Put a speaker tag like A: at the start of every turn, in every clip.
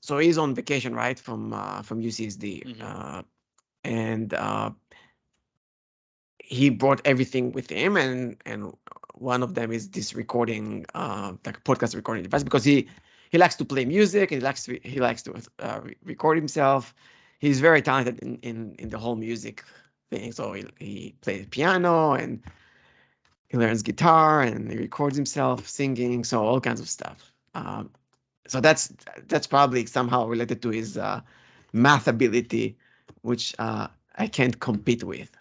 A: so he's on vacation, right, from UCSD, and he brought everything with him, and one of them is this recording, like a podcast recording device, because he likes to play music, and he likes to record himself. He's very talented in the whole music thing. So he plays piano, and he learns guitar, and he records himself singing, so all kinds of stuff. So that's probably somehow related to his math ability, which I can't compete with,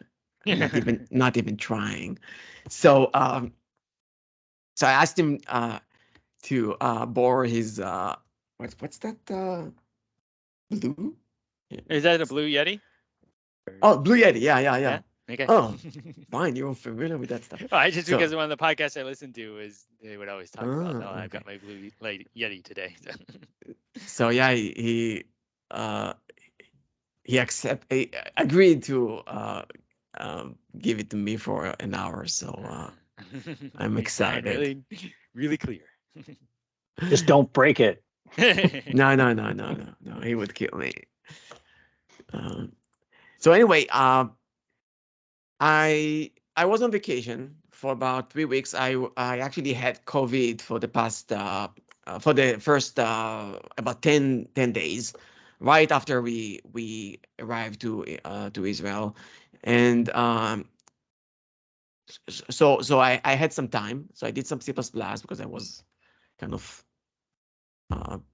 A: not even trying. So so I asked him to borrow his what's that blue?
B: Is that a Blue Yeti?
A: Oh, Blue Yeti. Yeah.
B: Yeah. Okay.
A: Oh, fine. You're familiar with that stuff.
B: Well, just
A: So,
B: because one of the podcasts I listened to is they would always talk about, oh, I've
A: okay.
B: got my Blue Yeti today.
A: So yeah, he agreed to give it to me for an hour. So I'm
B: You sound
A: excited.
B: really clear.
C: Just don't break it.
A: No. He would kill me. So anyway, I was on vacation for about 3 weeks. I actually had COVID for the past for the first about 10 days, right after we arrived to Israel, and so I had some time. So I did some C++ because I was kind of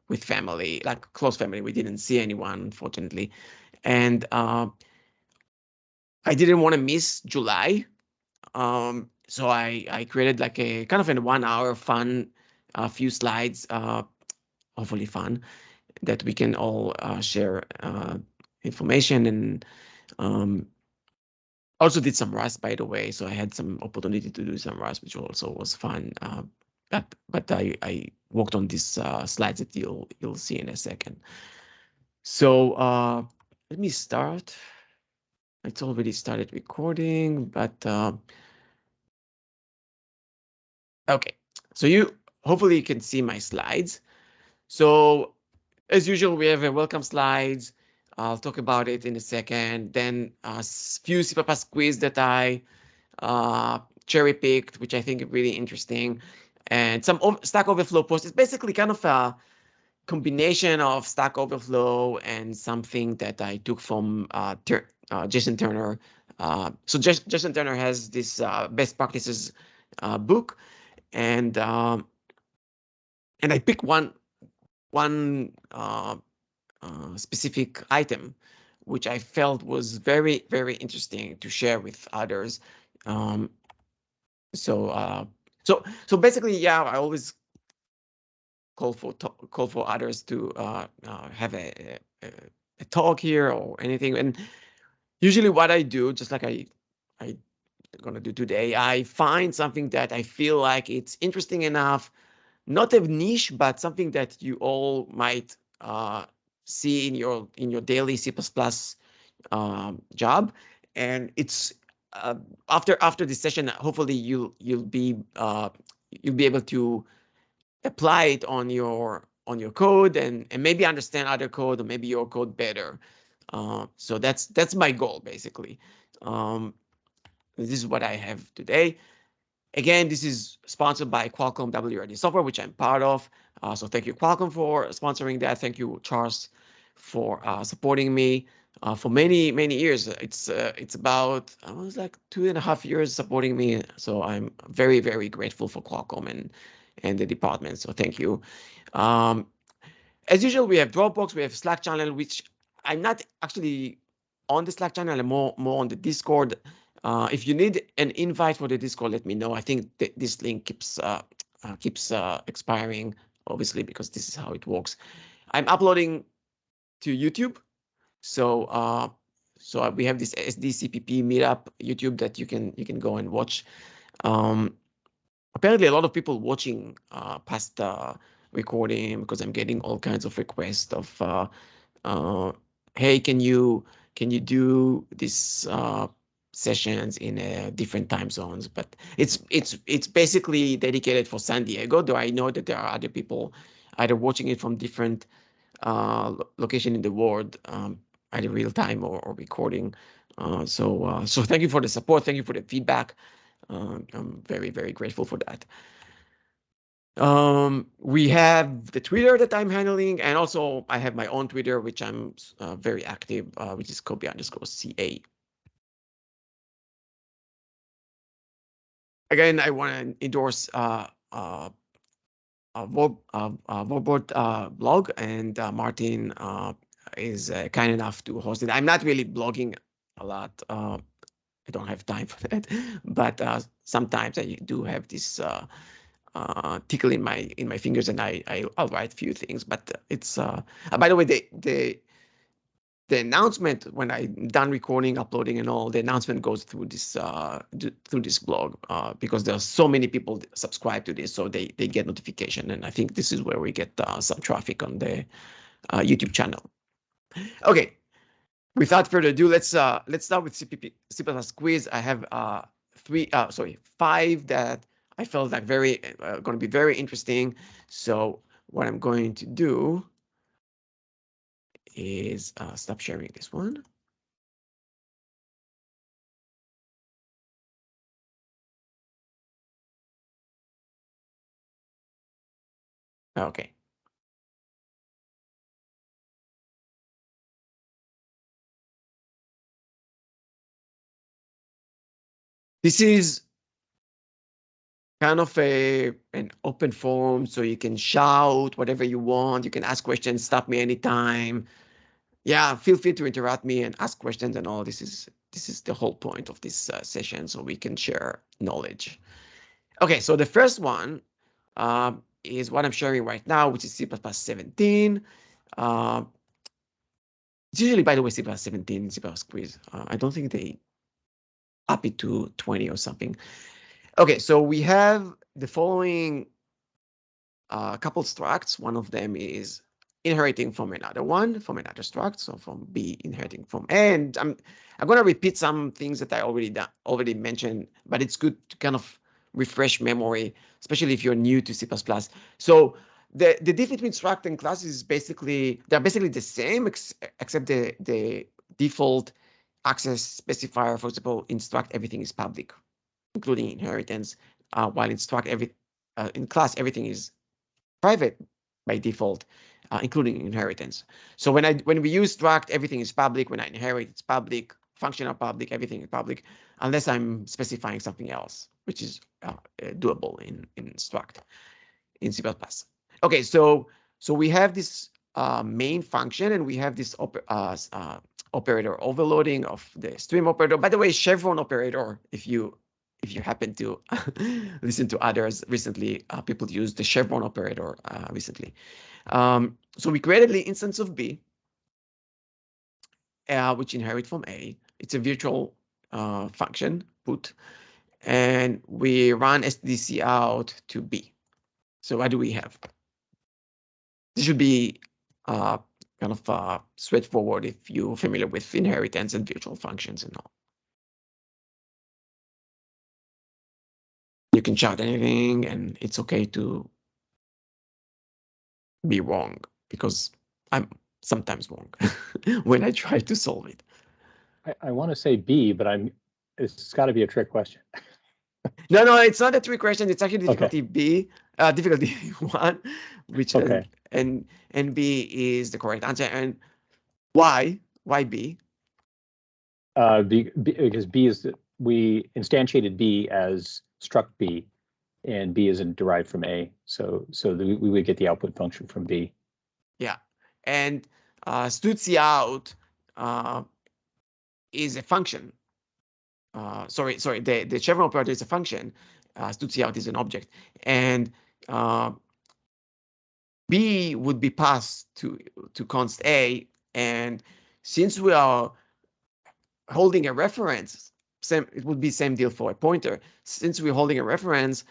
A: with family, like close family. We didn't see anyone, unfortunately, and I didn't want to miss July. So I created like a kind of a 1 hour fun, few slides, hopefully fun, that we can all share information, and also did some Rust, by the way. So I had some opportunity to do some Rust, which also was fun. But I worked on these slides that you'll see in a second. So let me start. It's already started recording, but okay. So hopefully you can see my slides. So as usual, we have a welcome slides. I'll talk about it in a second. Then a few C++ quiz that I cherry picked, which I think are really interesting, and some Stack Overflow posts. It's basically kind of a combination of Stack Overflow and something that I took from Jason Turner. So Jason Turner has this best practices book, and I picked one specific item, which I felt was very, very interesting to share with others. So basically, yeah, I always call for others to have a talk here or anything. And usually, what I do, just like I gonna do today, I find something that I feel like it's interesting enough, not a niche, but something that you all might see in your daily C++ job. And it's after this session, hopefully you'll be able to apply it on your code, and maybe understand other code, or maybe your code better. So that's my goal, basically. This is what I have today. Again, this is sponsored by Qualcomm WRD Software, which I'm part of. So thank you, Qualcomm, for sponsoring that. Thank you, Charles, for supporting me for many, many years. It's about, I was like 2.5 years supporting me. So I'm very, very grateful for Qualcomm and the department. So thank you. As usual, we have Dropbox, we have Slack channel, which I'm not actually on the Slack channel. I'm more on the Discord. If you need an invite for the Discord, let me know. I think this link keeps expiring, obviously, because this is how it works. I'm uploading to YouTube, so we have this SDCPP Meetup YouTube that you can go and watch. Apparently, a lot of people watching past recording, because I'm getting all kinds of requests of, hey, can you do these sessions in different time zones? But it's basically dedicated for San Diego, though I know that there are other people either watching it from different location in the world, either real time or recording. So thank you for the support. Thank you for the feedback. I'm very, very grateful for that. We have the Twitter that I'm handling, and also I have my own Twitter, which I'm very active, which is Kobe_CA. Again, I want to endorse Warbird blog, and Martin is kind enough to host it. I'm not really blogging a lot. I don't have time for that, but sometimes I do have this tickle in my fingers, and I'll write a few things. But it's by the way, the announcement when I'm done recording, uploading, and all, the announcement goes through this blog because there are so many people subscribe to this, so they get notification, and I think this is where we get some traffic on the YouTube channel. Okay, without further ado, let's start with C++ quiz. I have 5 that I felt like going to be very interesting. So what I'm going to do is stop sharing this one. Okay. This is kind of an open forum, so you can shout whatever you want. You can ask questions, stop me anytime. Yeah, feel free to interrupt me and ask questions and all. This is the whole point of this session, so we can share knowledge. Okay, so the first one is what I'm sharing right now, which is C++ 17. It's usually, by the way, C++ 17, C++ quiz. I don't think they up it to 20 or something. Okay, so we have the following couple structs. One of them is inheriting from another one, from another struct, so from B inheriting from A. And I'm going to repeat some things that I already mentioned, but it's good to kind of refresh memory, especially if you're new to C++. So the difference between struct and class is they're basically the same, except the default access specifier. For example, in struct, everything is public, including inheritance, while in struct, in class, everything is private by default, including inheritance. So when we use struct, everything is public. When I inherit, it's public. Function are public. Everything is public, unless I'm specifying something else, which is doable in struct in C++. Okay, so we have this main function, and we have this operator overloading of the stream operator. By the way, chevron operator, if you happen to listen to others recently, people use the chevron operator recently. So we created the instance of B, which inherit from A. It's a virtual function, put, and we run SDC out to B. So what do we have? This should be kind of straightforward if you're familiar with inheritance and virtual functions and all. You can shout anything, and it's okay to be wrong, because I'm sometimes wrong when I try to solve it.
C: I want to say B, but it's got to be a trick question.
A: No, it's not a trick question. It's actually difficulty B, difficulty 1, which
C: Okay.
A: and B is the correct answer. And why? Why B?
C: Because B is we instantiated B as struct B, and B isn't derived from A, so we would get the output function from B.
A: Yeah, and std_out is a function. Sorry, the chevron operator is a function. Std_out is an object, and B would be passed to const A, and since we are holding a reference, it would be same deal for a pointer. Since we're holding a reference,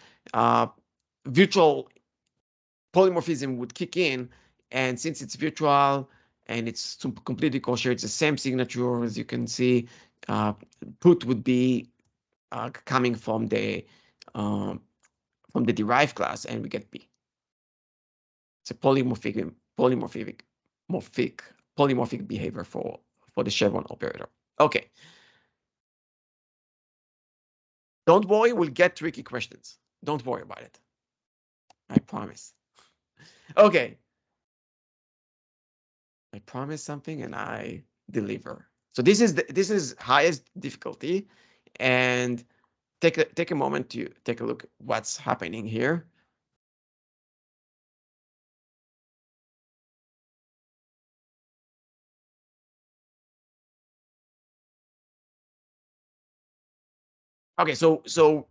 A: virtual polymorphism would kick in, and since it's virtual and it's completely kosher, it's the same signature, as you can see. Put would be coming from the derived class, and we get B. It's a polymorphic polymorphic behavior for the chevron operator. Okay. Don't worry, we'll get tricky questions. Don't worry about it. I promise. Okay. I promise something and I deliver. So this is highest difficulty, and take a moment to take a look what's happening here. Okay, so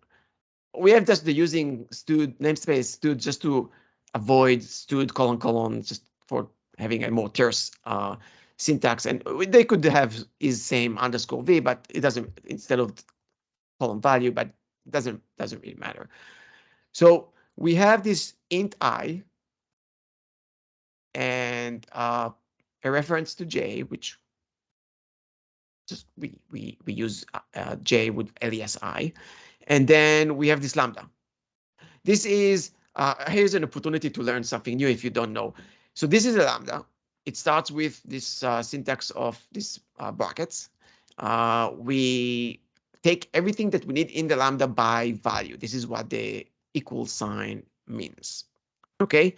A: we have just the using stud namespace stud just to avoid stud : just for having a more terse syntax, and they could have is same _v, but it doesn't, instead of column value, but it doesn't really matter. So we have this int I and a reference to j, which just we use j with alias I, and then we have this lambda. This is here's an opportunity to learn something new if you don't know. So this is a lambda. It starts with this syntax of these brackets. We take everything that we need in the lambda by value. This is what the equal sign means. Okay,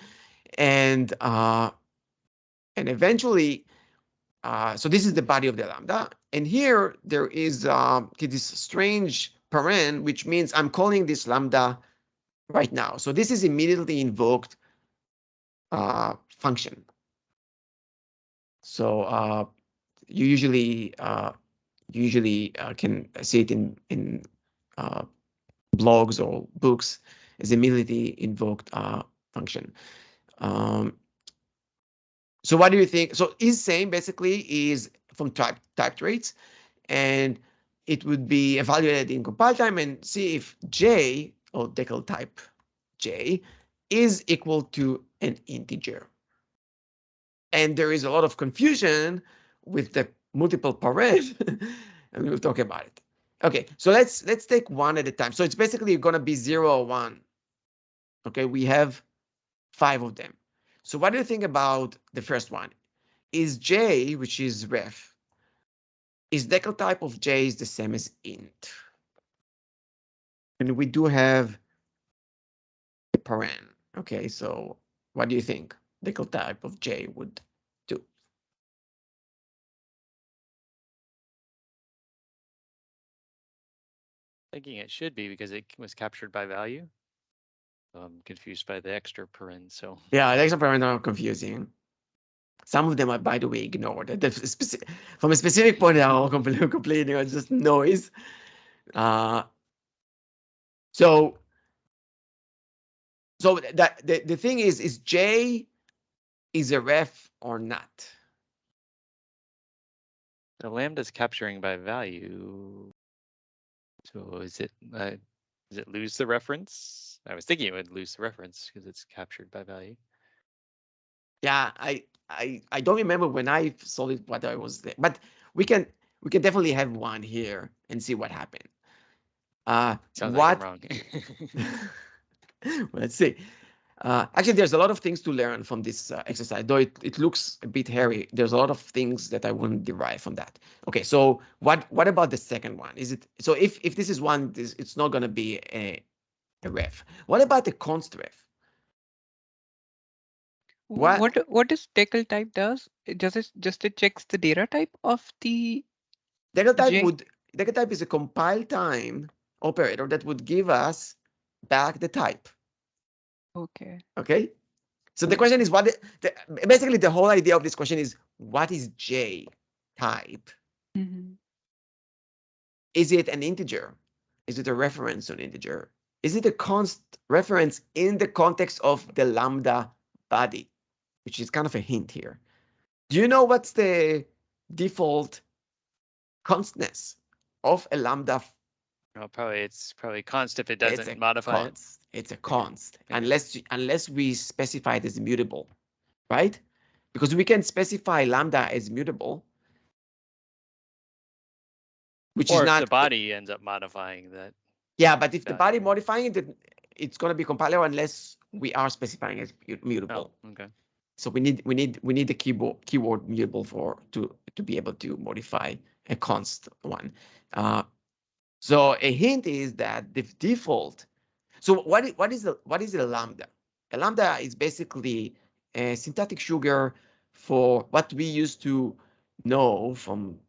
A: and eventually, so this is the body of the lambda, and here there is this strange paren, which means I'm calling this lambda right now. So this is immediately invoked function. So you usually can see it in blogs or books as immediately invoked function. So what do you think? So is same basically is from type traits, and it would be evaluated in compile time and see if j, or decal type j, is equal to an integer. And there is a lot of confusion with the multiple paren, and we'll talk about it. Okay, so let's take one at a time. So it's basically going to be 0 or 1. Okay, we have 5 of them. So what do you think about the first one? Is j, which is ref, is decal type of j is the same as int? And we do have a paren. Okay, so what do you think decal type of j would do?
B: Thinking it should be because it was captured by value. I'm confused by the extra paren. So
A: yeah, the extra paren are confusing. Some of them are, by the way, ignored. From a specific point, they are all completely just noise. So that the thing is j is a ref or not?
B: the lambda's capturing by value. So is it does it lose the reference? I was thinking it would lose the reference because it's captured by value.
A: Yeah, I don't remember when I saw it what I was there, but we can definitely have one here and see what happened.
B: Sounds like I'm wrong.
A: Well, let's see. Actually, there's a lot of things to learn from this exercise, though it looks a bit hairy. There's a lot of things that I wouldn't derive from that. Okay, so what about the second one? Is it so if this is one, it's not going to be a ref. What about the const ref?
D: What does decal type does? It just it checks the data type of the
A: Decal
D: J?
A: type is a compile time operator that would give us back the type.
D: Okay.
A: Okay. So the question is basically the whole idea of this question is what is J type?
D: Mm-hmm.
A: Is it an integer? Is it a reference to an integer? Is it a const reference in the context of the lambda body, which is kind of a hint here? Do you know what's the default constness of a lambda?
B: Well, it's probably const if it doesn't modify it.
A: It's a const, unless we specify it as mutable, right? Because we can specify lambda as mutable, which
B: or
A: is
B: if
A: not
B: the body ends up modifying that.
A: Yeah, but if the body modifying it, it's going to be compilable unless we are specifying as mutable.
B: Oh, okay.
A: So we need the keyword mutable to be able to modify a const one. So a hint is that the default. So what is a lambda? A lambda is basically a syntactic sugar for what we used to know from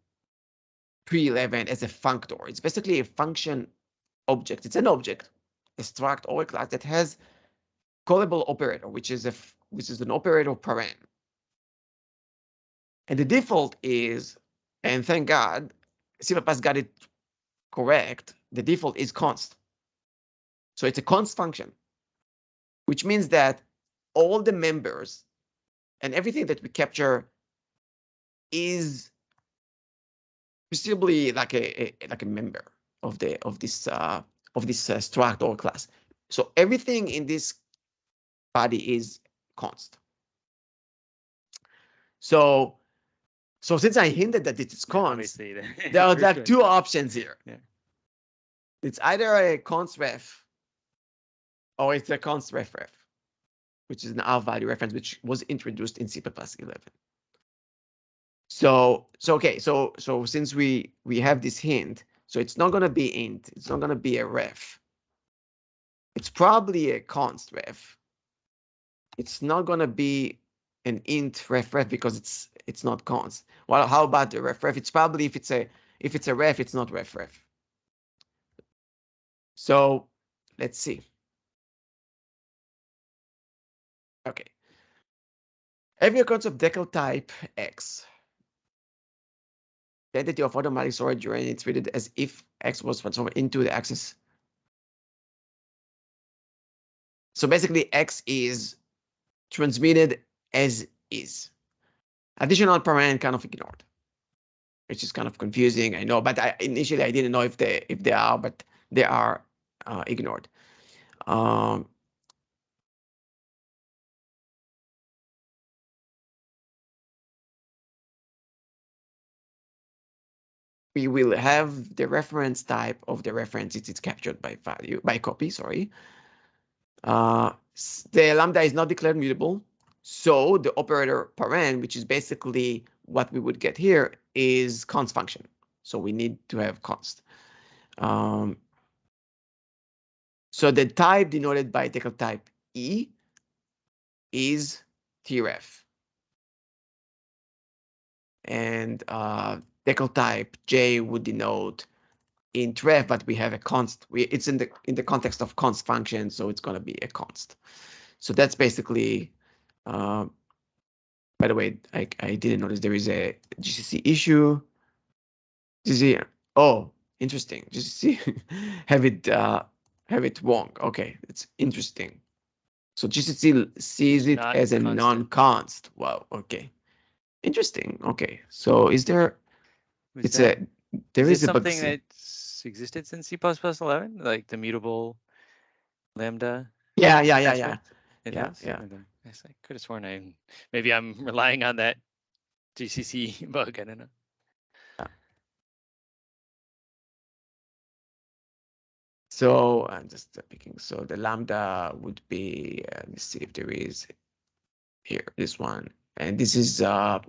A: pre-11 as a functor. It's basically a function object. It's an object, a struct or a class that has callable operator, which is an operator paren. And the default is, and thank God, C++ got it correct. The default is const. So it's a const function, which means that all the members and everything that we capture is presumably like a member of this struct or class. So everything in this body is const. So since I hinted that it is const, there are like two options here.
B: Yeah.
A: It's either a const ref or it's a const ref, which is an R-value reference, which was introduced in C++ 11. So since we have this hint, so it's not going to be int, it's not going to be a ref. It's probably a const ref. It's not going to be an int ref because it's not const. Well, how about the ref? It's probably if it's a ref, it's not ref. So let's see. Okay. Every occurrence of decal type X, the entity of automatic storage during it's treated as if X was transformed into the axis. So basically, X is transmitted as is. Additional paren kind of ignored, which is kind of confusing, I know. But initially I didn't know if they are, but they are ignored. We will have the reference type of the reference it's captured by copy. Sorry. The lambda is not declared mutable, so the operator paren, which is basically what we would get here, is const function. So we need to have const. So the type denoted by decal type E is tref. And decal type J would denote int ref, but we have a const. It's in the context of const function, so it's going to be a const. So that's basically. By the way, I didn't notice there is a GCC issue. GCC. Oh, interesting. GCC have it wrong. Okay, it's interesting. So GCC sees it
B: Not
A: as a
B: constant.
A: non-const. Wow. Okay. Interesting. Okay. So is there?
B: Is it something
A: bug.
B: that's existed since C++ 11, like the mutable lambda?
A: Yeah.
B: It
A: Yeah,
B: has?
A: yeah.
B: Yes, I could have sworn maybe I'm relying on that GCC bug. I don't know.
A: So I'm just picking. So the lambda would be. Let me see if there is here. This one, and this is the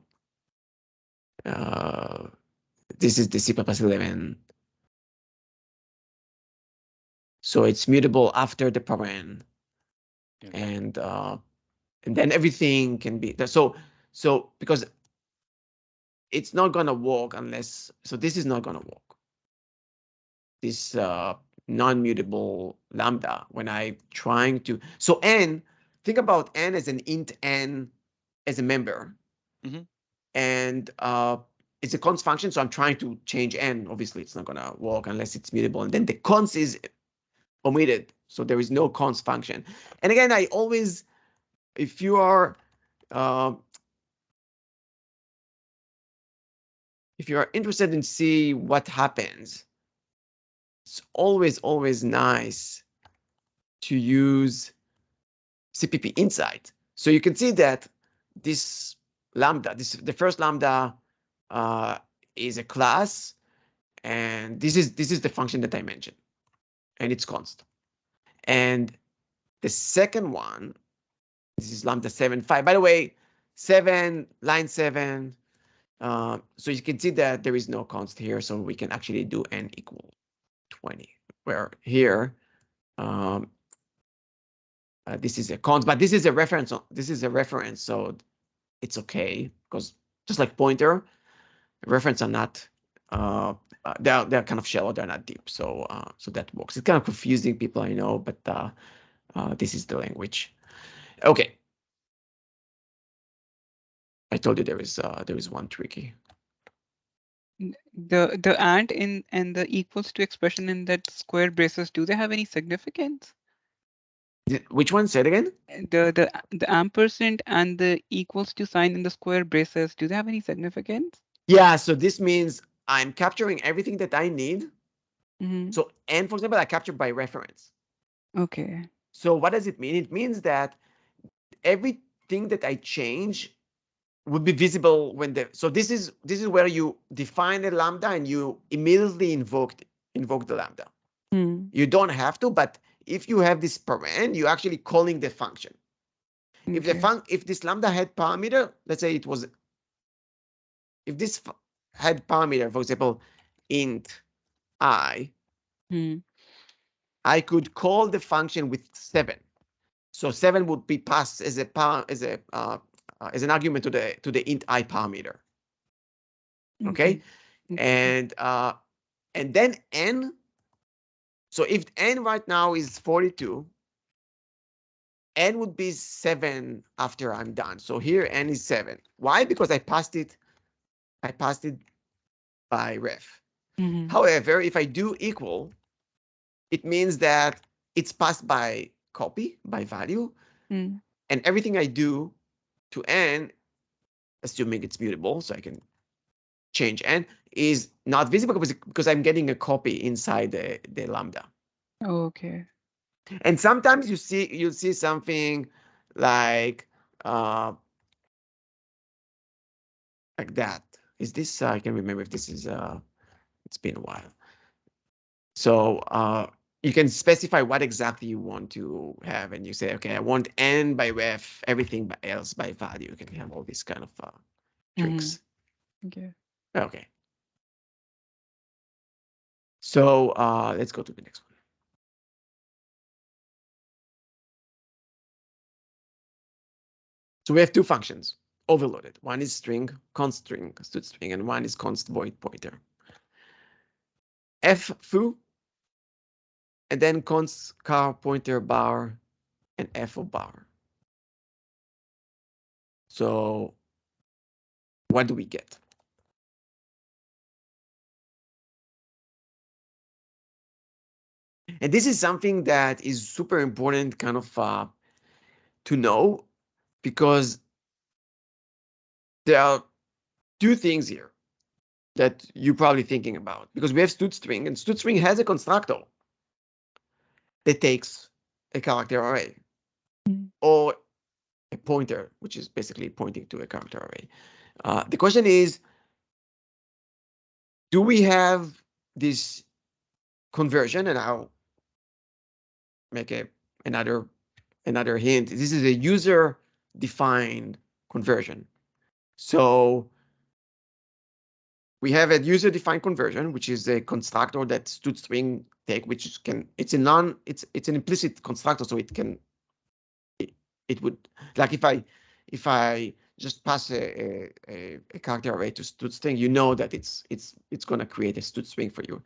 A: C++ 11. So it's mutable after the paren,
B: Okay.
A: and then everything can be so because it's not gonna work unless. So this is not gonna work. This non-mutable lambda when I'm trying to. So n, think about n as an int n as a member, and it's a const function. So I'm trying to change n. Obviously, it's not gonna work unless it's mutable, and then the const is omitted, so there is no const function. And again, I always, if you are interested in see what happens, it's always nice to use CPP Insight. So you can see that this lambda, the first lambda is a class, and this is the function that I mentioned, and it's const. And the second one, this is lambda 7.5. By the way, 7, line 7. So you can see that there is no const here, so we can actually do n equal 20, where here this is a const, but this is a reference. This is a reference, so it's okay, because just like pointer, reference are not they're kind of shallow, they're not deep, so so that works. It's kind of confusing people, I know, but this is the language. Okay, I told you there is one tricky.
D: The and in and the equals to expression in that square braces, do they have any significance?
A: Which one? Say it again.
D: The ampersand and the equals to sign in the square braces, do they have any significance?
A: Yeah, so this means I'm capturing everything that I need.
D: Mm-hmm.
A: So n, for example, I capture by reference.
D: Okay.
A: So what does it mean? It means that everything that I change would be visible when the, so this is where you define a lambda and you immediately invoke the lambda.
D: Hmm.
A: You don't have to, but if you have this paren, you're actually calling the function. If the if this lambda had parameter, let's say it was, if this had parameter, for example, int I, I could call the function with 7. So 7 would be passed as a as an argument to the int I parameter. Okay, and then n. So if n right now is 42, n would be 7 after I'm done. So here n is 7. Why? Because I passed it by ref. However, if I do equal, it means that it's passed by copy, by value, and everything I do to n, assuming it's mutable, so I can change n, is not visible because I'm getting a copy inside the lambda.
D: Okay.
A: And sometimes you'll see something like that. Is this? I can remember if this is. It's been a while. So you can specify what exactly you want to have, and you say, okay, I want n by ref, everything else by value. You can have all these kind of tricks.
D: Okay.
A: Okay. So let's go to the next one. So we have two functions overloaded. One is string, const string, std string, and one is const void pointer. F foo, and then const car pointer bar, and f of bar. So what do we get? And this is something that is super important kind of to know, because there are two things here that you're probably thinking about, because we have std string, and std string has a constructor that takes a character array or a pointer, which is basically pointing to a character array. The question is, do we have this conversion? And I'll make another hint. This is a user-defined conversion. So we have a user-defined conversion, which is a constructor that std string take, which can, it's an implicit constructor, so it can, it would, like if I just pass a character array to std string, you know that it's going to create a std string for you.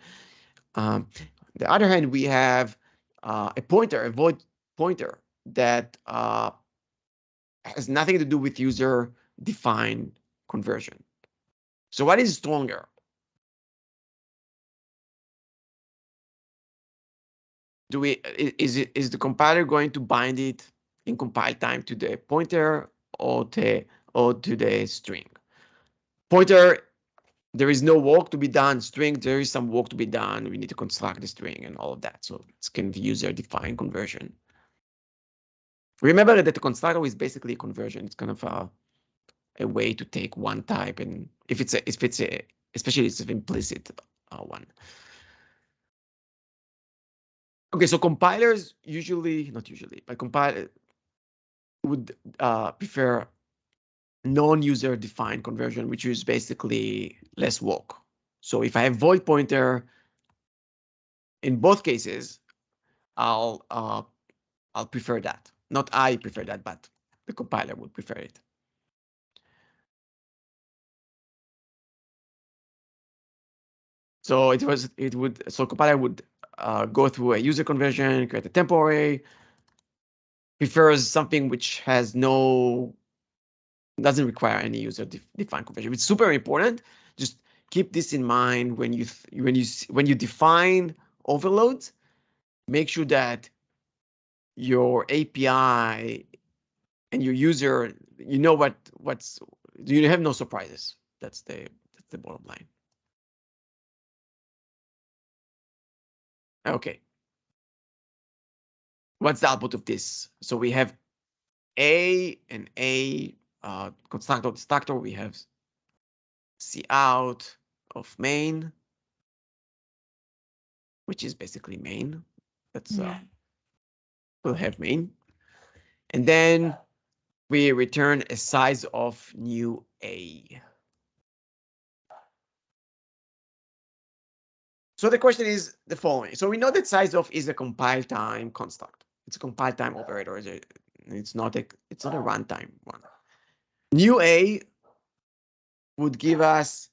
A: The other hand, we have a pointer, a void pointer that has nothing to do with user-defined conversion. So what is stronger? Is the compiler going to bind it in compile time to the pointer or to the string? Pointer, there is no work to be done. String, there is some work to be done. We need to construct the string and all of that. So it's kind of user-defined conversion. Remember that the constructor is basically a conversion. It's kind of a way to take one type, and if it's especially it's an implicit one. Okay, so compilers not usually, but compiler would prefer non-user defined conversion, which is basically less work. So if I have void pointer, in both cases, I'll prefer that. Not I prefer that, but the compiler would prefer it. So compiler would go through a user conversion, create a temporary, prefers something which has doesn't require any user defined conversion. It's super important. Just keep this in mind when you define overloads. Make sure that your API and your user, you know you have no surprises. That's the bottom line. Okay. What's the output of this? So we have A and A constructor destructor. We have C out of main, which is basically main. That's we'll have main, and then we return a size of new A. So the question is the following. So we know that size of is a compile time construct. It's a compile time operator. It's not a runtime one. New A would give us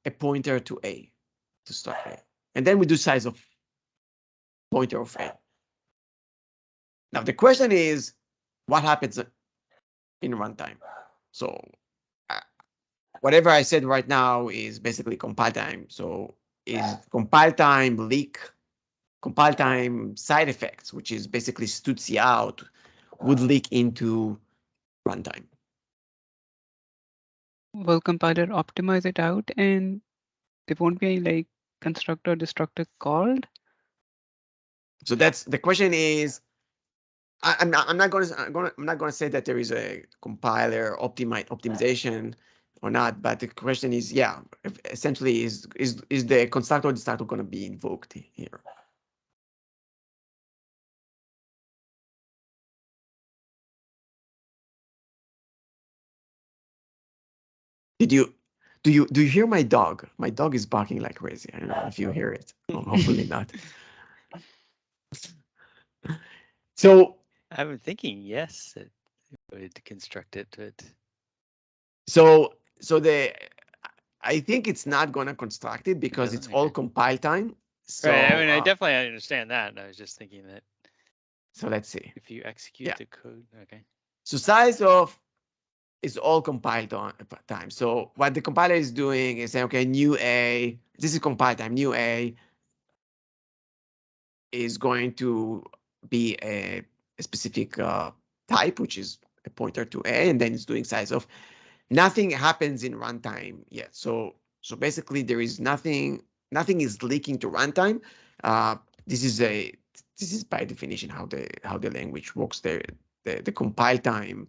A: a pointer to A, to start A. And then we do size of pointer of A. Now the question is, what happens in runtime? So whatever I said right now is basically compile time. So is compile time leak, compile time side effects, which is basically std out, would leak into runtime.
D: Will compiler optimize it out and there won't be any like constructor destructor called?
A: So that's the question is, I'm not going to say that there is a compiler optimization or not, but the question is, yeah, essentially is the constructor destructor going to be invoked here? Do you hear my dog? My dog is barking like crazy. I don't know if you hear it. Hopefully not. So
B: I'm thinking yes, it would construct it, but
A: I think it's not going to construct it because it's all
B: okay.
A: compile time. So
B: Right. I mean, I definitely understand that. And I was just thinking that
A: so let's see.
B: if you execute the code, okay.
A: So size of is all compile time. So what the compiler is doing is saying, okay, new A, this is compile time, new A is going to be a specific type, which is a pointer to A, and then it's doing size of. Nothing happens in runtime yet. So basically there is nothing is leaking to runtime. This is by definition how the language works. The compile time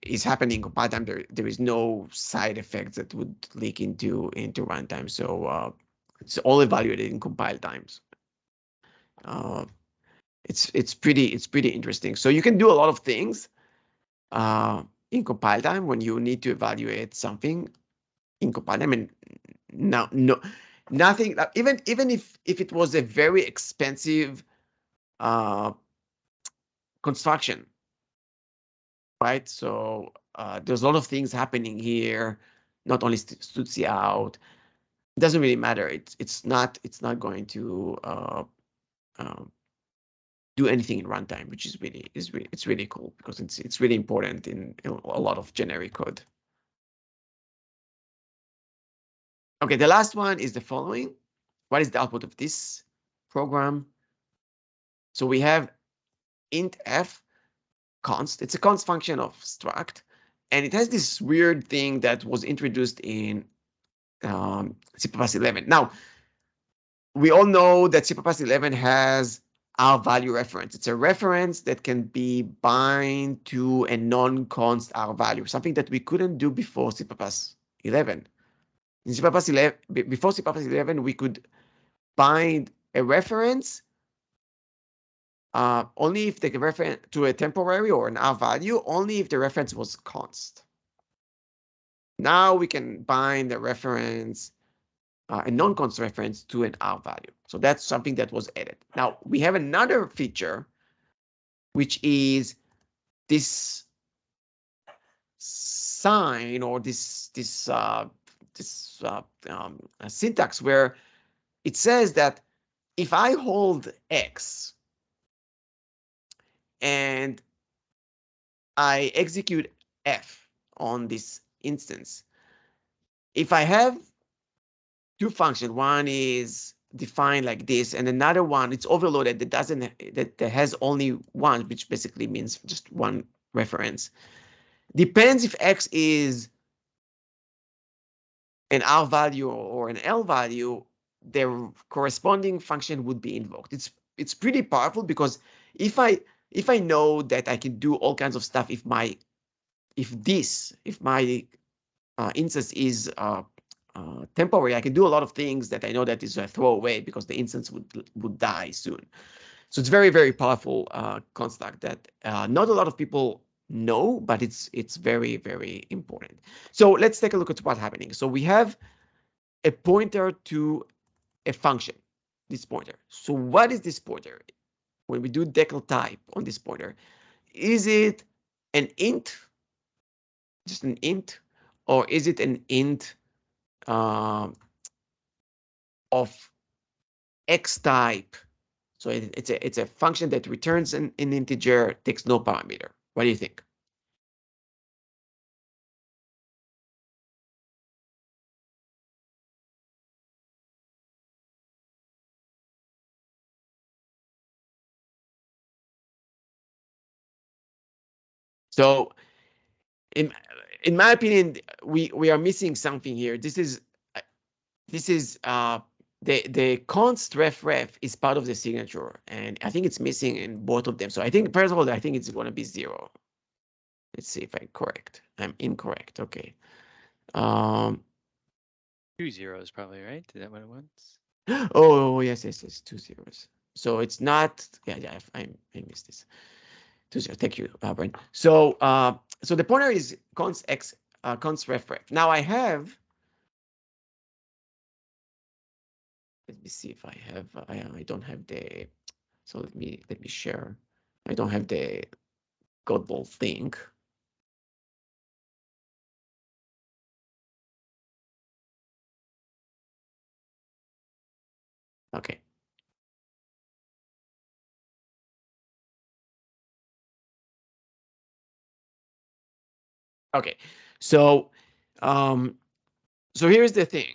A: is happening in compile time. There is no side effects that would leak into runtime. So it's all evaluated in compile times. It's pretty interesting. So you can do a lot of things in compile time when you need to evaluate something in compile time. And nothing. Even if it was a very expensive construction, right? So there's a lot of things happening here. Not only std out. It doesn't really matter. It's not going to do anything in runtime, which is really cool because it's really important in a lot of generic code. Okay, the last one is the following. What is the output of this program? So we have int f const. It's a const function of struct, and it has this weird thing that was introduced in C++ 11. Now, we all know that C++ 11 has our value reference. It's a reference that can be bind to a non-const R value, something that we couldn't do before C++ 11. In C++ 11, before C++ 11, we could bind a reference only if the reference to a temporary or an R value, only if the reference was const. Now we can bind the reference, a non-const reference to an R value. So that's something that was added. Now we have another feature, which is this sign or this syntax where it says that if I hold X and I execute F on this instance, if I have two functions, one is defined like this, and another one it's overloaded that has only one, which basically means just one reference. Depends if X is an R value or an L value, their corresponding function would be invoked. It's pretty powerful because if I know that I can do all kinds of stuff if my instance is temporary, I can do a lot of things that I know that is a throwaway because the instance would die soon. So it's very, very powerful construct that not a lot of people know, but it's very, very important. So let's take a look at what's happening. So we have a pointer to a function, this pointer. So what is this pointer? When we do decl type on this pointer, is it an int, just an int, or is it an int of X type? So it's a function that returns an integer, takes no parameter. What do you think? So in my opinion, we are missing something here. This is the const ref is part of the signature, and I think it's missing in both of them. So I think first of all, I think it's going to be 0. Let's see if I'm correct. I'm incorrect. Okay.
B: 2 zeros probably, right? Is that what it was?
A: Oh yes, 2 zeros. So it's not. Yeah. I missed this. 2 0. Thank you, Brent. So so the pointer is const x const ref. Now I have. Let me see if I have. I don't have the. So let me share. I don't have the Godball thing. Okay. Okay. So so here's the thing.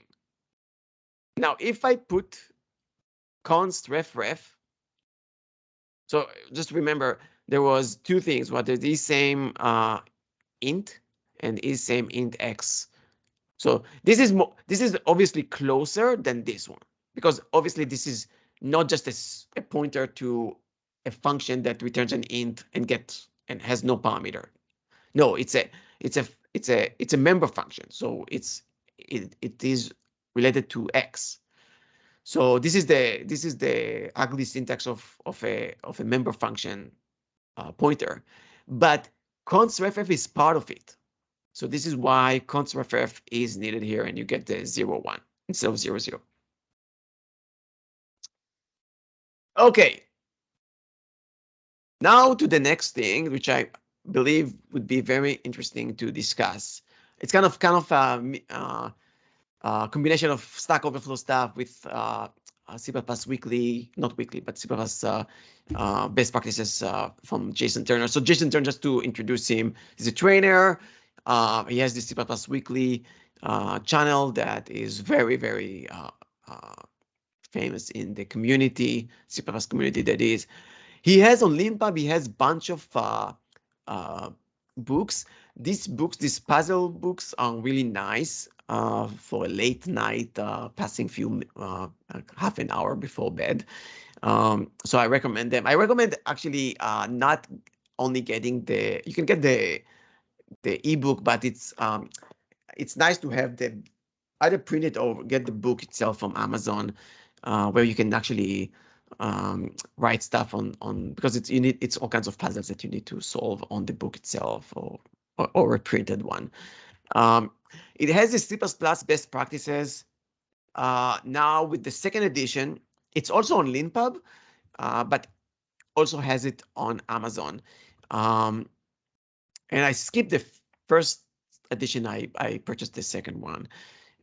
A: Now if I put const ref, so just remember there was two things. What is the same int and is same int x. So this is obviously closer than this one, because obviously this is not just a pointer to a function that returns an int and has no parameter. No, it's a member function. So it is related to x. So this is the ugly syntax of a member function pointer, but const ref is part of it. So this is why const ref is needed here, and you get the 0, 1 instead of 0, 0. Okay. Now to the next thing, which I believe would be very interesting to discuss. It's kind of a combination of Stack Overflow stuff with C++ weekly, not weekly, but C++ best practices from Jason Turner. So Jason Turner, just to introduce him, he's a trainer. He has this C++ weekly channel that is very, very famous in the community, C++ community that is. He has on LeanPub, he has a bunch of books. These puzzle books are really nice for a late night, passing half an hour before bed. So I recommend them. I recommend actually not only getting you can get the ebook, but it's nice to have either print it or get the book itself from Amazon, where you can actually write stuff on because it's all kinds of puzzles that you need to solve on the book itself or a printed one. It has the C++ best practices. Now with the second edition, it's also on LeanPub, but also has it on Amazon. And I skipped the first edition. I purchased the second one,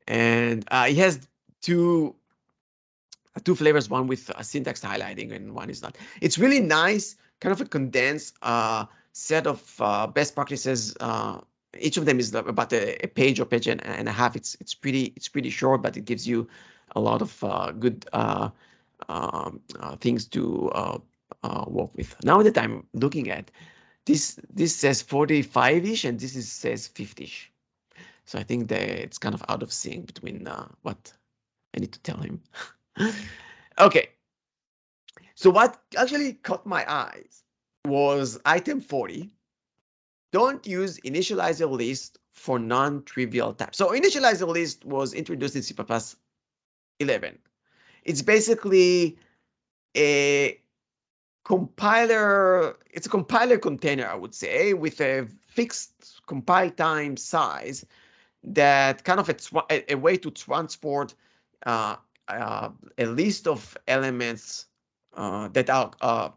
A: and it has two flavors, one with syntax highlighting and one is not. It's really nice, kind of a condensed set of best practices. Each of them is about a page or page and a half. It's pretty short, but it gives you a lot of good things to work with. Now that I'm looking at this says 45-ish and this says 50-ish. So I think that it's kind of out of sync between what I need to tell him. Okay. So what actually caught my eyes was item 40. Don't use initializer list for non-trivial types. So initializer list was introduced in C++ 11. It's basically a compiler. It's a compiler container, I would say, with a fixed compile time size that kind of a way to transport a list of elements that are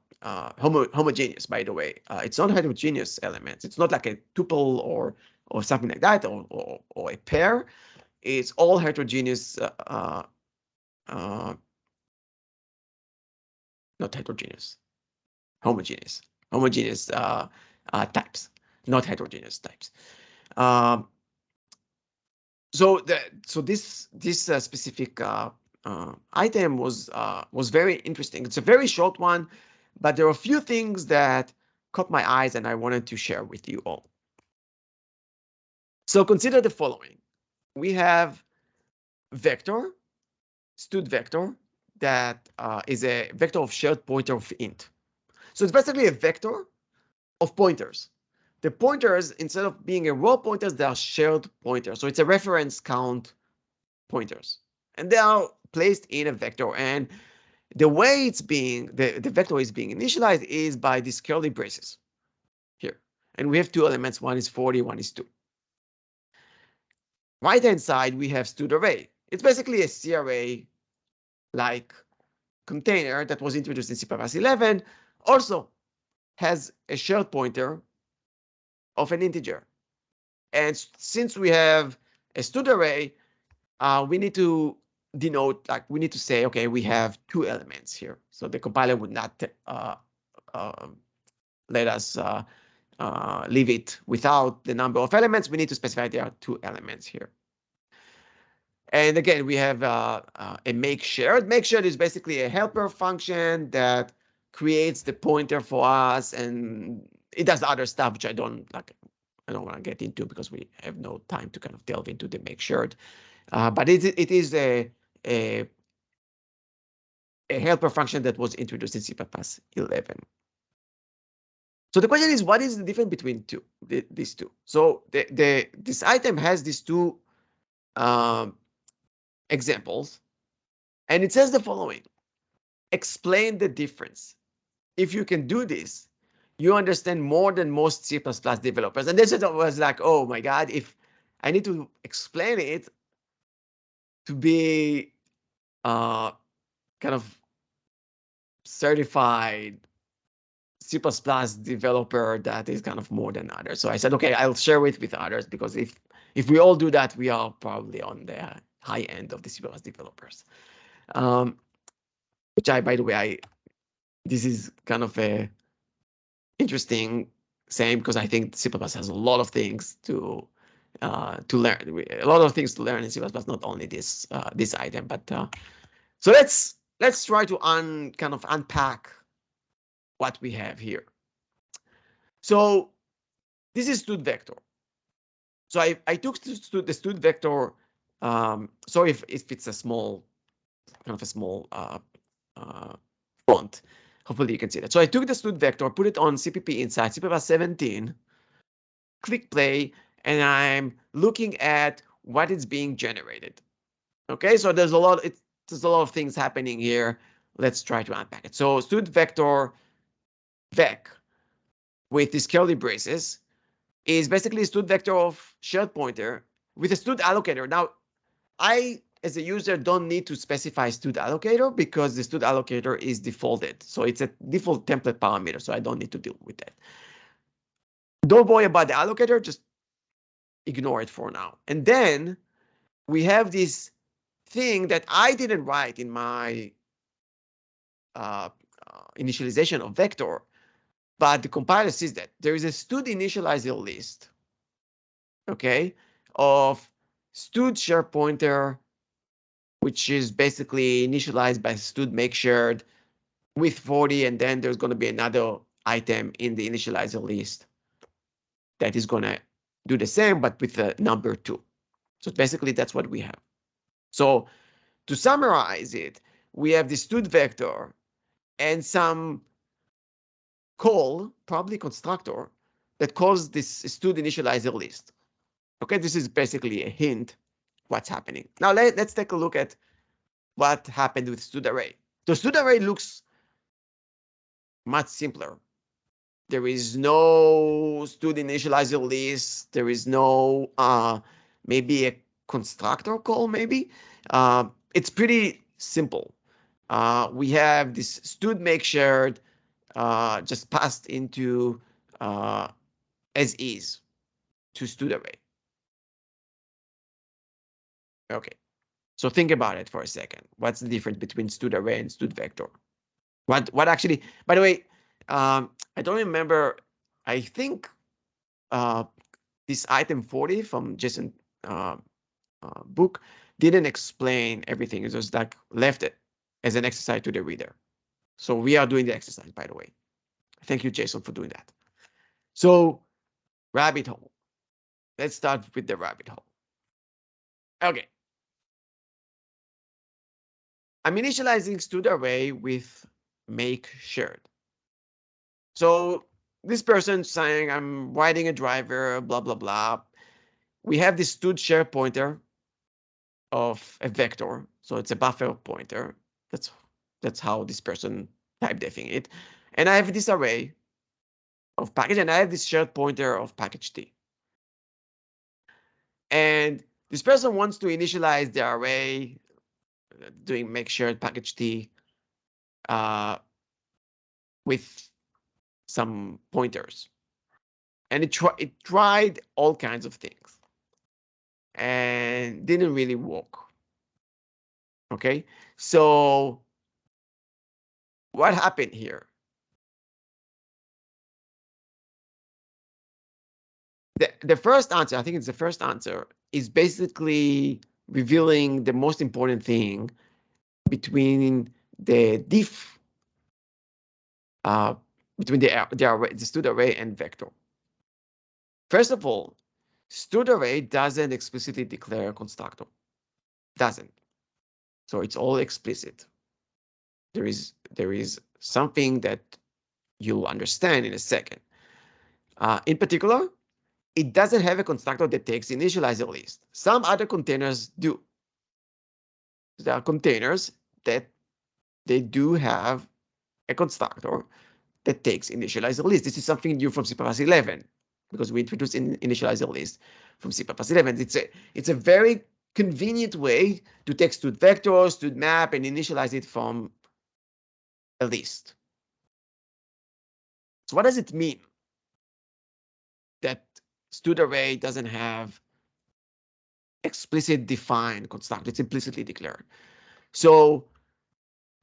A: homogeneous, by the way. It's not heterogeneous elements. It's not like a tuple or something like that, or a pair. It's all heterogeneous, not heterogeneous, homogeneous types, not heterogeneous types. So this specific item was very interesting. It's a very short one, but there are a few things that caught my eyes and I wanted to share with you all. So consider the following. We have vector, stud vector, that is a vector of shared pointer of int. So it's basically a vector of pointers. The pointers, instead of being a raw pointers, they are shared pointers. So it's a reference count pointers. And they are placed in a vector. And the way it's being, the vector is being initialized is by these curly braces here. And we have two elements. One is 40, one is 2. Right-hand side, we have stud array. It's basically a CRA-like container that was introduced in C++ 11. Also has a shared pointer of an integer. And since we have a stud array, we need to denote, like we need to say, okay, we have 2 elements here. So the compiler would not let us leave it without the number of elements. We need to specify there are 2 elements here. And again, we have a make shared. Make shared is basically a helper function that creates the pointer for us, and it does other stuff which I don't want to get into because we have no time to kind of delve into the make shared. But it is a helper function that was introduced in C++ 11. So the question is, what is the difference between these two? So this item has these 2 examples, and it says the following: explain the difference. If you can do this, you understand more than most C++ developers. And this was like, oh my God, if I need to explain it to be kind of certified C++ developer, that is kind of more than others. So I said, okay, I'll share it with others, because if we all do that, we are probably on the high end of the C++ developers. Which by the way, this is kind of a interesting saying, because I think C++ has a lot of things to learn, a lot of things to learn in C++, not only this item. But so let's try to kind of unpack what we have here. So this is stud vector. So I took the stud vector. So if it's a small, kind of a small font, hopefully you can see that. So I took the stud vector, put it on CPP inside C++ 17, click play, and I'm looking at what is being generated. Okay, so there's a lot of things happening here. let's try to unpack it. So stud vector vec with these curly braces is basically a stud vector of shared pointer with a stud allocator. Now, I, as a user, don't need to specify stud allocator because the stud allocator is defaulted. So it's a default template parameter, so I don't need to deal with that. Don't worry about the allocator, just ignore it for now. And then we have this thing that I didn't write in my initialization of vector, but the compiler sees that there is a stud initializer list, okay, of stud share pointer, which is basically initialized by stud make shared with 40, and then there's going to be another item in the initializer list that is going to do the same, but with the number 2. So basically, that's what we have. So to summarize it, we have the stud vector and some call, probably constructor, that calls this stud initializer list. Okay, this is basically a hint what's happening. Now let's take a look at what happened with stud array. The stud array looks much simpler. There is no stud initializer list. There is no maybe a constructor call, maybe. It's pretty simple. We have this stud make shared just passed into as is to stud array. Okay, so think about it for a second. What's the difference between stud array and stud vector? What actually, by the way, I don't remember, I think this item 40 from Jason book didn't explain everything. It was like left it as an exercise to the reader. So we are doing the exercise, by the way. Thank you, Jason, for doing that. So rabbit hole. Let's start with the rabbit hole. Okay. I'm initializing stud array with make shared. So this person saying I'm writing a driver, blah, blah, blah. We have this stud share pointer of a vector. So it's a buffer pointer. That's how this person type defing it. And I have this array of package, and I have this shared pointer of package T. And this person wants to initialize the array doing make shared package T with some pointers. And it tried all kinds of things and didn't really work. Okay, so what happened here? The first answer, I think it's the first answer, is basically revealing the most important thing between the diff, between the stud array and vector. First of all, stud array doesn't explicitly declare a constructor. Doesn't. So it's all explicit. There is something that you'll understand in a second. In particular, it doesn't have a constructor that takes initializer list. Some other containers do. There are containers that they do have a constructor that takes initializer list. This is something new from C++ 11 because we introduced initializer list from C++ 11. It's a very convenient way to take stud vector, stud map, and initialize it from a list. So what does it mean that stud array doesn't have explicit defined constructor? It's implicitly declared. So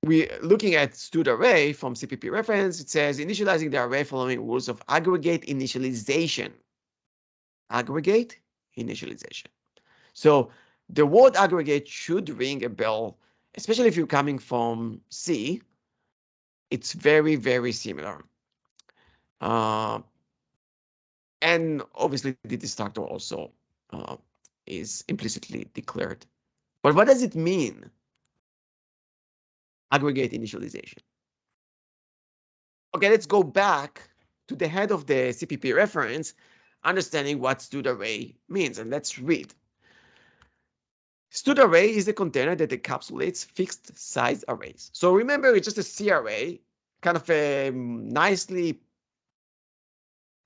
A: we're looking at stud array from CPP reference. It says initializing the array following rules of aggregate initialization. Aggregate initialization. So the word aggregate should ring a bell, especially if you're coming from C. It's very, very similar. And obviously the destructor also is implicitly declared. But what does it mean? Aggregate initialization. Okay, let's go back to the head of the CPP reference, understanding what stud array means, and let's read. Stud array is a container that encapsulates fixed size arrays. So remember, it's just a C array, kind of a nicely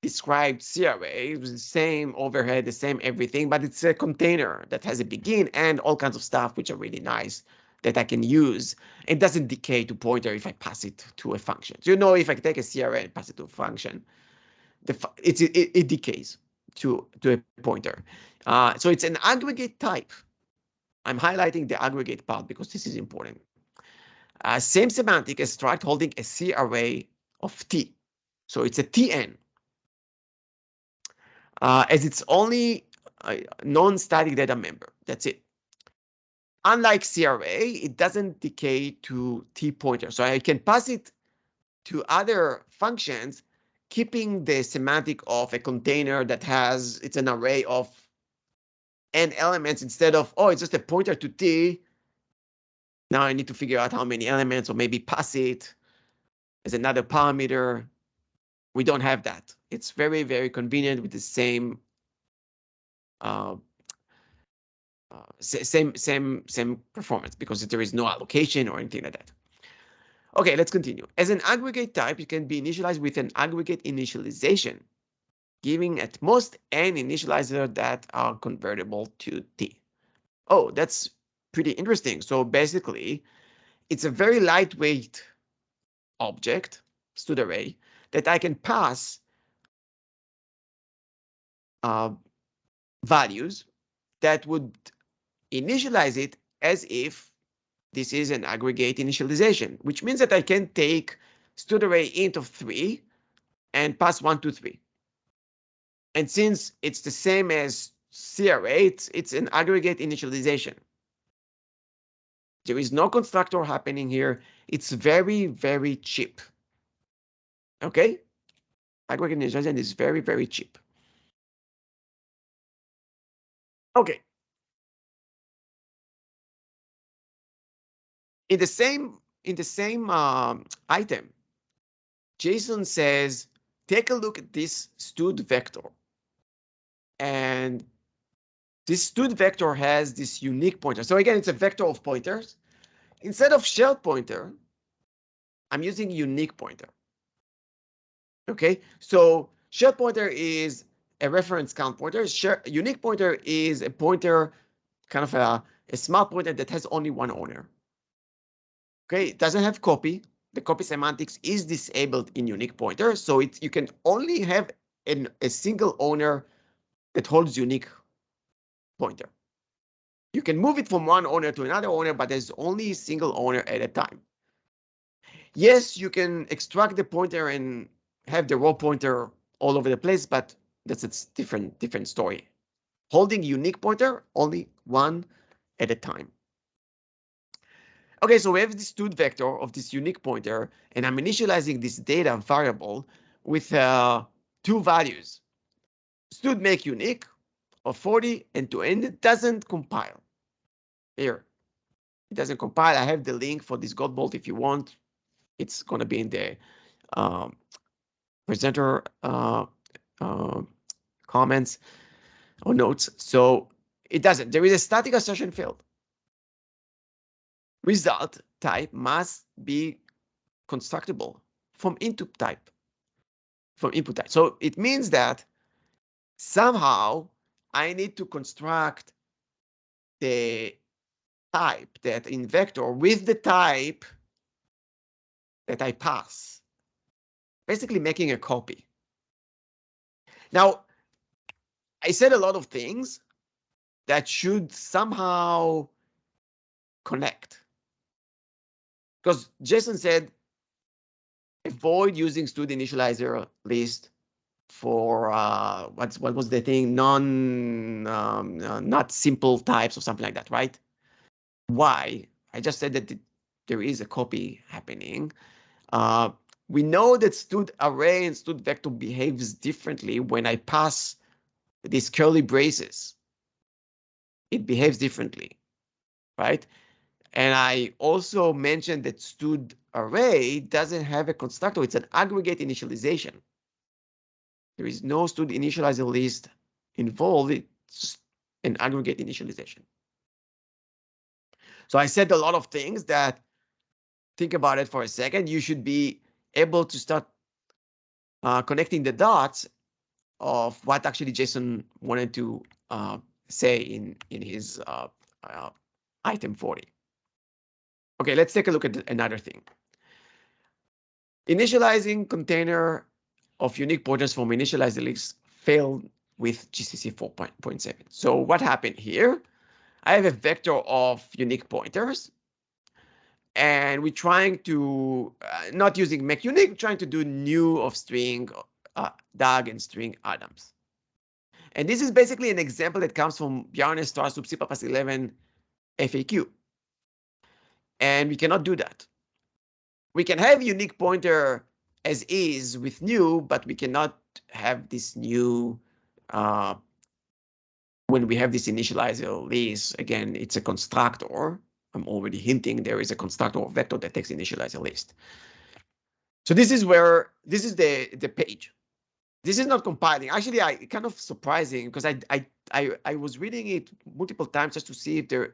A: described C array with the same overhead, the same everything, but it's a container that has a begin and all kinds of stuff which are really nice that I can use. It doesn't decay to pointer if I pass it to a function. So, if I take a C array and pass it to a function, it decays to a pointer. So it's an aggregate type. I'm highlighting the aggregate part because this is important. Same semantic as struct holding a C array of T. So it's a Tn. As it's only a non-static data member. That's it. Unlike C array, it doesn't decay to T pointer. So I can pass it to other functions, keeping the semantic of a container that it's an array of n elements instead of, oh, it's just a pointer to T. Now I need to figure out how many elements or maybe pass it as another parameter. We don't have that. It's very, very convenient with the same same performance because there is no allocation or anything like that. Okay, let's continue. As an aggregate type, it can be initialized with an aggregate initialization, giving at most n initializer that are convertible to T. Oh, that's pretty interesting. So basically, it's a very lightweight object, stud array, that I can pass values that would initialize it as if this is an aggregate initialization, which means that I can take stud array int of 3 and pass 1 to 3. And since it's the same as C array, it's an aggregate initialization. There is no constructor happening here. It's very, very cheap. Okay? Aggregate initialization is very, very cheap. Okay. In the same item, Jason says, take a look at this stud vector. And this stud vector has this unique pointer. So again, it's a vector of pointers. Instead of shared pointer, I'm using unique pointer. Okay, so shared pointer is a reference count pointer. Unique pointer is a pointer, kind of a smart pointer that has only one owner. Okay, it doesn't have copy. The copy semantics is disabled in unique pointer, so you can only have a single owner that holds unique pointer. You can move it from one owner to another owner, but there's only a single owner at a time. Yes, you can extract the pointer and have the raw pointer all over the place, but that's a different story. Holding unique pointer, only one at a time. Okay, so we have this stud vector of this unique pointer, and I'm initializing this data variable with 2 values. Stud make unique of 40 and to end it doesn't compile. Here, it doesn't compile. I have the link for this Godbolt if you want. It's going to be in the presenter comments or notes. So it doesn't. There is a static assertion field. Result type must be constructible from input type. So it means that somehow I need to construct the type that in vector with the type that I pass, basically making a copy. Now, I said a lot of things that should somehow connect. Because Jason said, avoid using stud initializer list for what was the thing, not simple types or something like that, right? Why? I just said that there is a copy happening. We know that stud array and stud vector behaves differently when I pass these curly braces. It behaves differently, right? And I also mentioned that stud array doesn't have a constructor. It's an aggregate initialization. There is no stud initializer list involved. It's an aggregate initialization. So I said a lot of things that, think about it for a second, you should be able to start connecting the dots of what actually Jason wanted to say in his item 40. Okay, let's take a look at another thing. Initializing container of unique pointers from initializer list failed with GCC 4.7. So what happened here? I have a vector of unique pointers, and we're trying to, not using make unique, trying to do new of string Doug and string Adams. And this is basically an example that comes from Bjarne Starstrup C++ 11 FAQ. And we cannot do that. We can have unique pointer as is with new, but we cannot have this new when we have this initializer list. Again, it's a constructor. I'm already hinting there is a constructor of vector that takes initializer list. So this is where, this is the page. This is not compiling. Actually, I kind of surprising because I was reading it multiple times just to see if there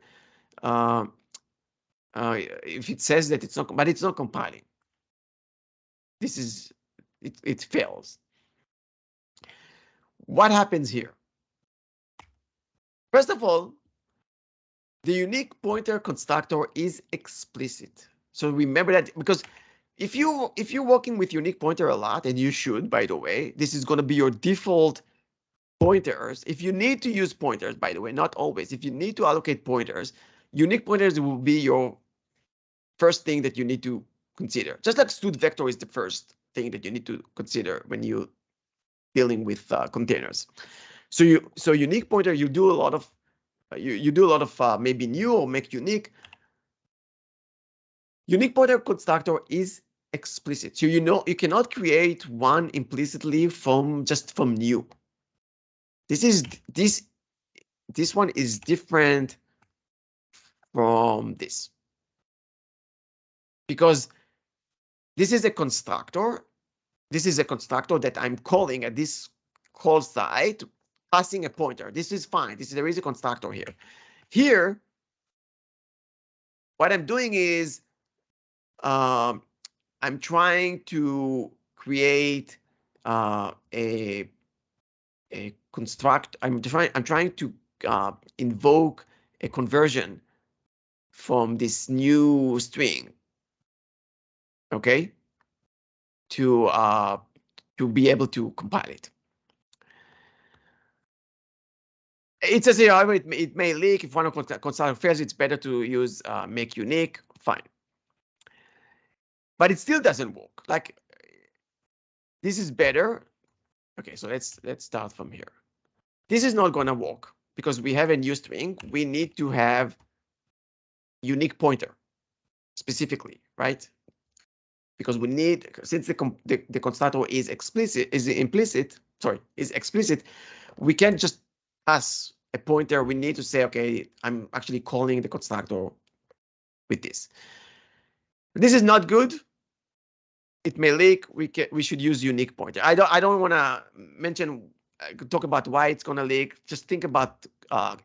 A: if it says that it's not, but it's not compiling. This is it fails. What happens here? First of all, the unique pointer constructor is explicit. So remember that, because if you're working with unique pointer a lot, and you should, by the way, this is going to be your default pointers. If you need to use pointers, by the way, not always. If you need to allocate pointers, unique pointers will be your first thing that you need to consider. Just like std vector is the first thing that you need to consider when you're dealing with containers. So unique pointer, you do a lot of maybe new or make unique. Unique pointer constructor is explicit. So you cannot create one implicitly from new. This one is different from this, because this is a constructor. This is a constructor that I'm calling at this call site, passing a pointer. This is fine. There is a constructor here. Here, what I'm doing is I'm trying to create a construct. I'm trying to invoke a conversion from this new string. Okay, to be able to compile it. It says here, however, it may leak. If one of the constructor fails, it's better to use make unique. Fine. But it still doesn't work. Like, this is better. Okay, so let's start from here. This is not going to work because we have a new string. We need to have unique pointer specifically, right? Because we need, since the constructor is explicit, is explicit, we can't just pass a pointer. We need to say, okay, I'm actually calling the constructor with this. This is not good. It may leak. We should use unique pointer. I don't want to talk about why it's going to leak. Just think about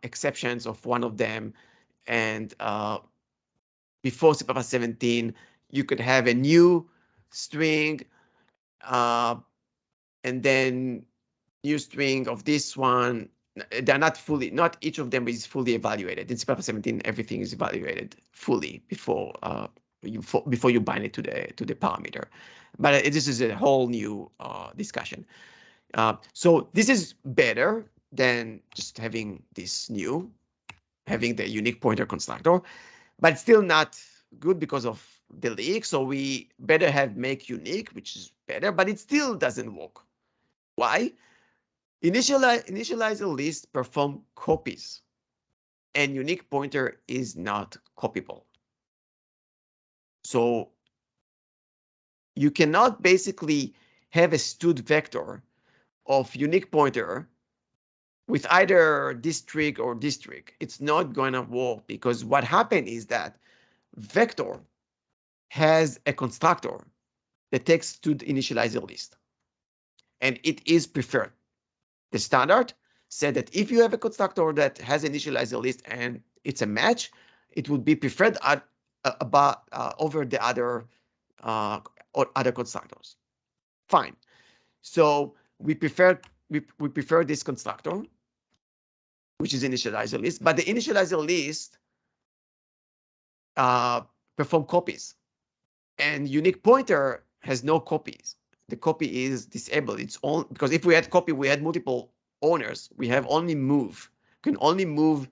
A: exceptions of one of them. And before C++ 17, you could have a new string and then new string of this one. They're not each of them is fully evaluated. In C++ 17, everything is evaluated fully before you bind it to the parameter. But this is a whole new discussion. So this is better than just having having the unique pointer constructor, but it's still not good because of the leak. So we better have make unique, which is better, but it still doesn't work. Why? Initializer list perform copies, and unique pointer is not copyable. So you cannot basically have a std vector of unique pointer with either district or district. It's not going to work, because what happened is that vector has a constructor that takes std initializer list, and it is preferred. The standard said that if you have a constructor that has initializer list and it's a match, it would be preferred over the other or other constructors. Fine. So we prefer this constructor, which is initializer list, but the initializer list perform copies, and unique pointer has no copies. The copy is disabled. It's all because if we had copy, we had multiple owners. We have only move. Can only move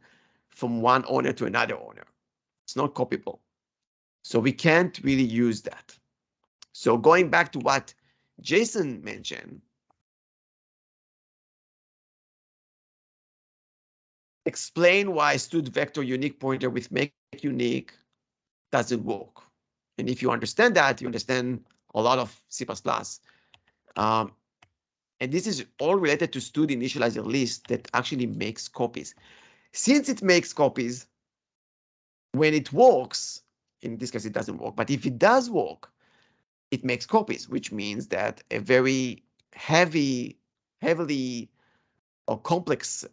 A: from one owner to another owner. It's not copyable. So we can't really use that. So going back to what Jason mentioned, explain why stud vector unique pointer with make unique doesn't work. And if you understand that, you understand a lot of C++. And this is all related to stud initializer list that actually makes copies. Since it makes copies, when it works, in this case it doesn't work, but if it does work, it makes copies, which means that a very heavily or complex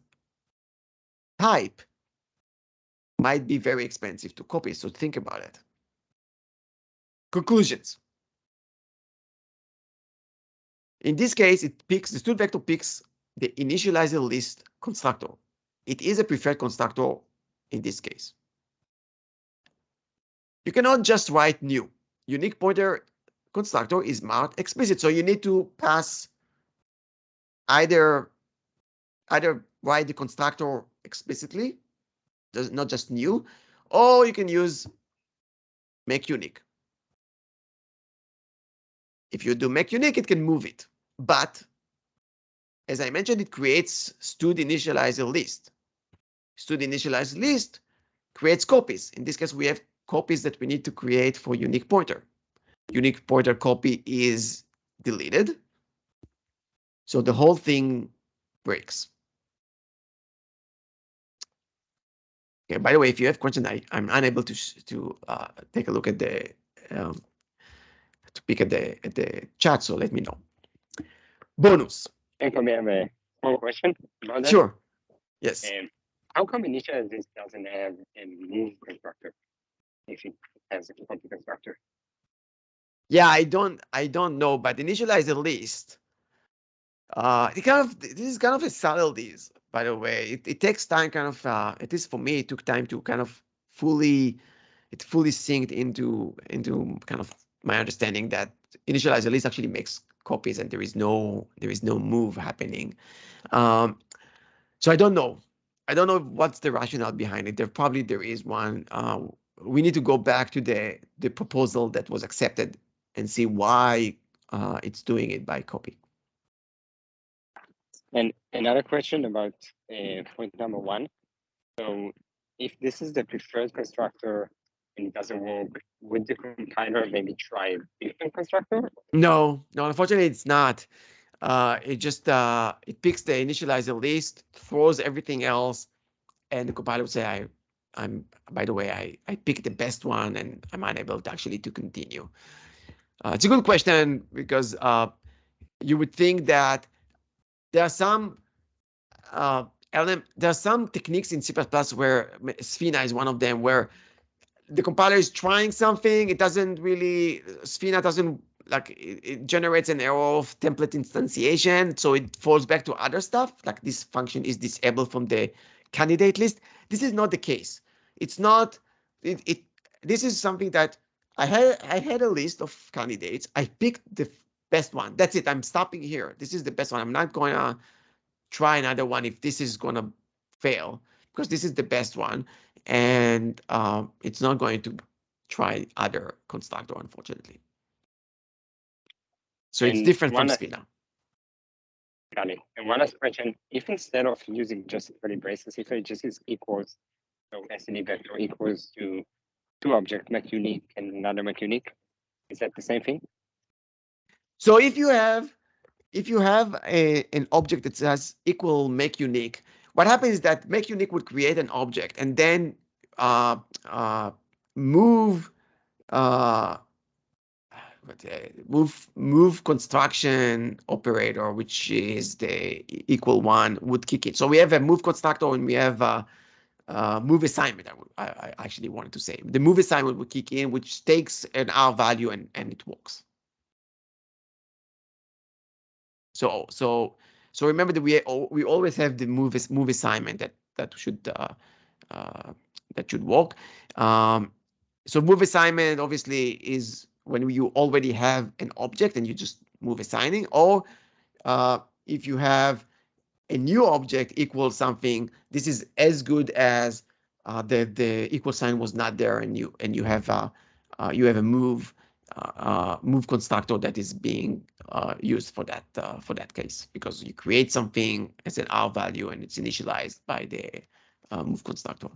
A: type might be very expensive to copy. So think about it. Conclusions. In this case, the stud vector picks the initializer list constructor. It is a preferred constructor in this case. You cannot just write new. Unique pointer constructor is marked explicit, so you need to pass either write the constructor explicitly, not just new, or you can use make unique. If you do make unique, it can move it. But as I mentioned, it creates stud initializer list. Stud initializer list creates copies. In this case, we have copies that we need to create for unique pointer. Unique pointer copy is deleted. So the whole thing breaks. Okay, by the way, if you have questions, I'm unable to take a look at the to pick at the chat, so let me know. Bonus.
E: And for me, I have a small question about that.
A: Sure. Yes.
E: How come initialize this doesn't have a move constructor if it has a copy constructor?
A: Yeah, I don't know, but initialize a list. This is kind of a subtleties, by the way. It takes time, kind of. At least for me, it took time to kind of fully synced into kind of my understanding that initialize a list actually makes copies, and there is no move happening. So I don't know. I don't know what's the rationale behind it. There is one. We need to go back to the proposal that was accepted and see why it's doing it by copy.
E: And another question about point number 1. So if this is the preferred constructor and it doesn't work, would the compiler maybe try a different constructor?
A: No, unfortunately it's not. It just it picks the initializer list, throws everything else, and the compiler would say, by the way, I picked the best one and I'm unable to actually to continue. It's a good question because you would think that there are some techniques in C++ where Sphena is one of them, where the compiler is trying something, it doesn't really, Sphena doesn't, like, it generates an error of template instantiation, so it falls back to other stuff, like this function is disabled from the candidate list. This is not the case. It's not, this is something that I had a list of candidates. I picked the best one. That's it. I'm stopping here. This is the best one. I'm not going to try another one if this is going to fail, because this is the best one. And it's not going to try other constructor, unfortunately. So it's different from Sphena.
E: Got it. And one last question. If instead of using just curly braces, if it just is equals, so SNE vector equals to two object make unique and another make unique, is that the same thing?
A: So if you have an object that says equal make unique, what happens is that make unique would create an object and then move construction operator, which is the equal one, would kick it. So we have a move constructor and we have move assignment. I actually wanted to say the move assignment will kick in, which takes an R value and it works. So remember that we always have the move assignment that should work. So move assignment obviously is when you already have an object and you just move assigning, or if you have a new object equals something, this is as good as the equal sign was not there, and you have a move constructor that is being used for that case, because you create something as an R value and it's initialized by the move constructor.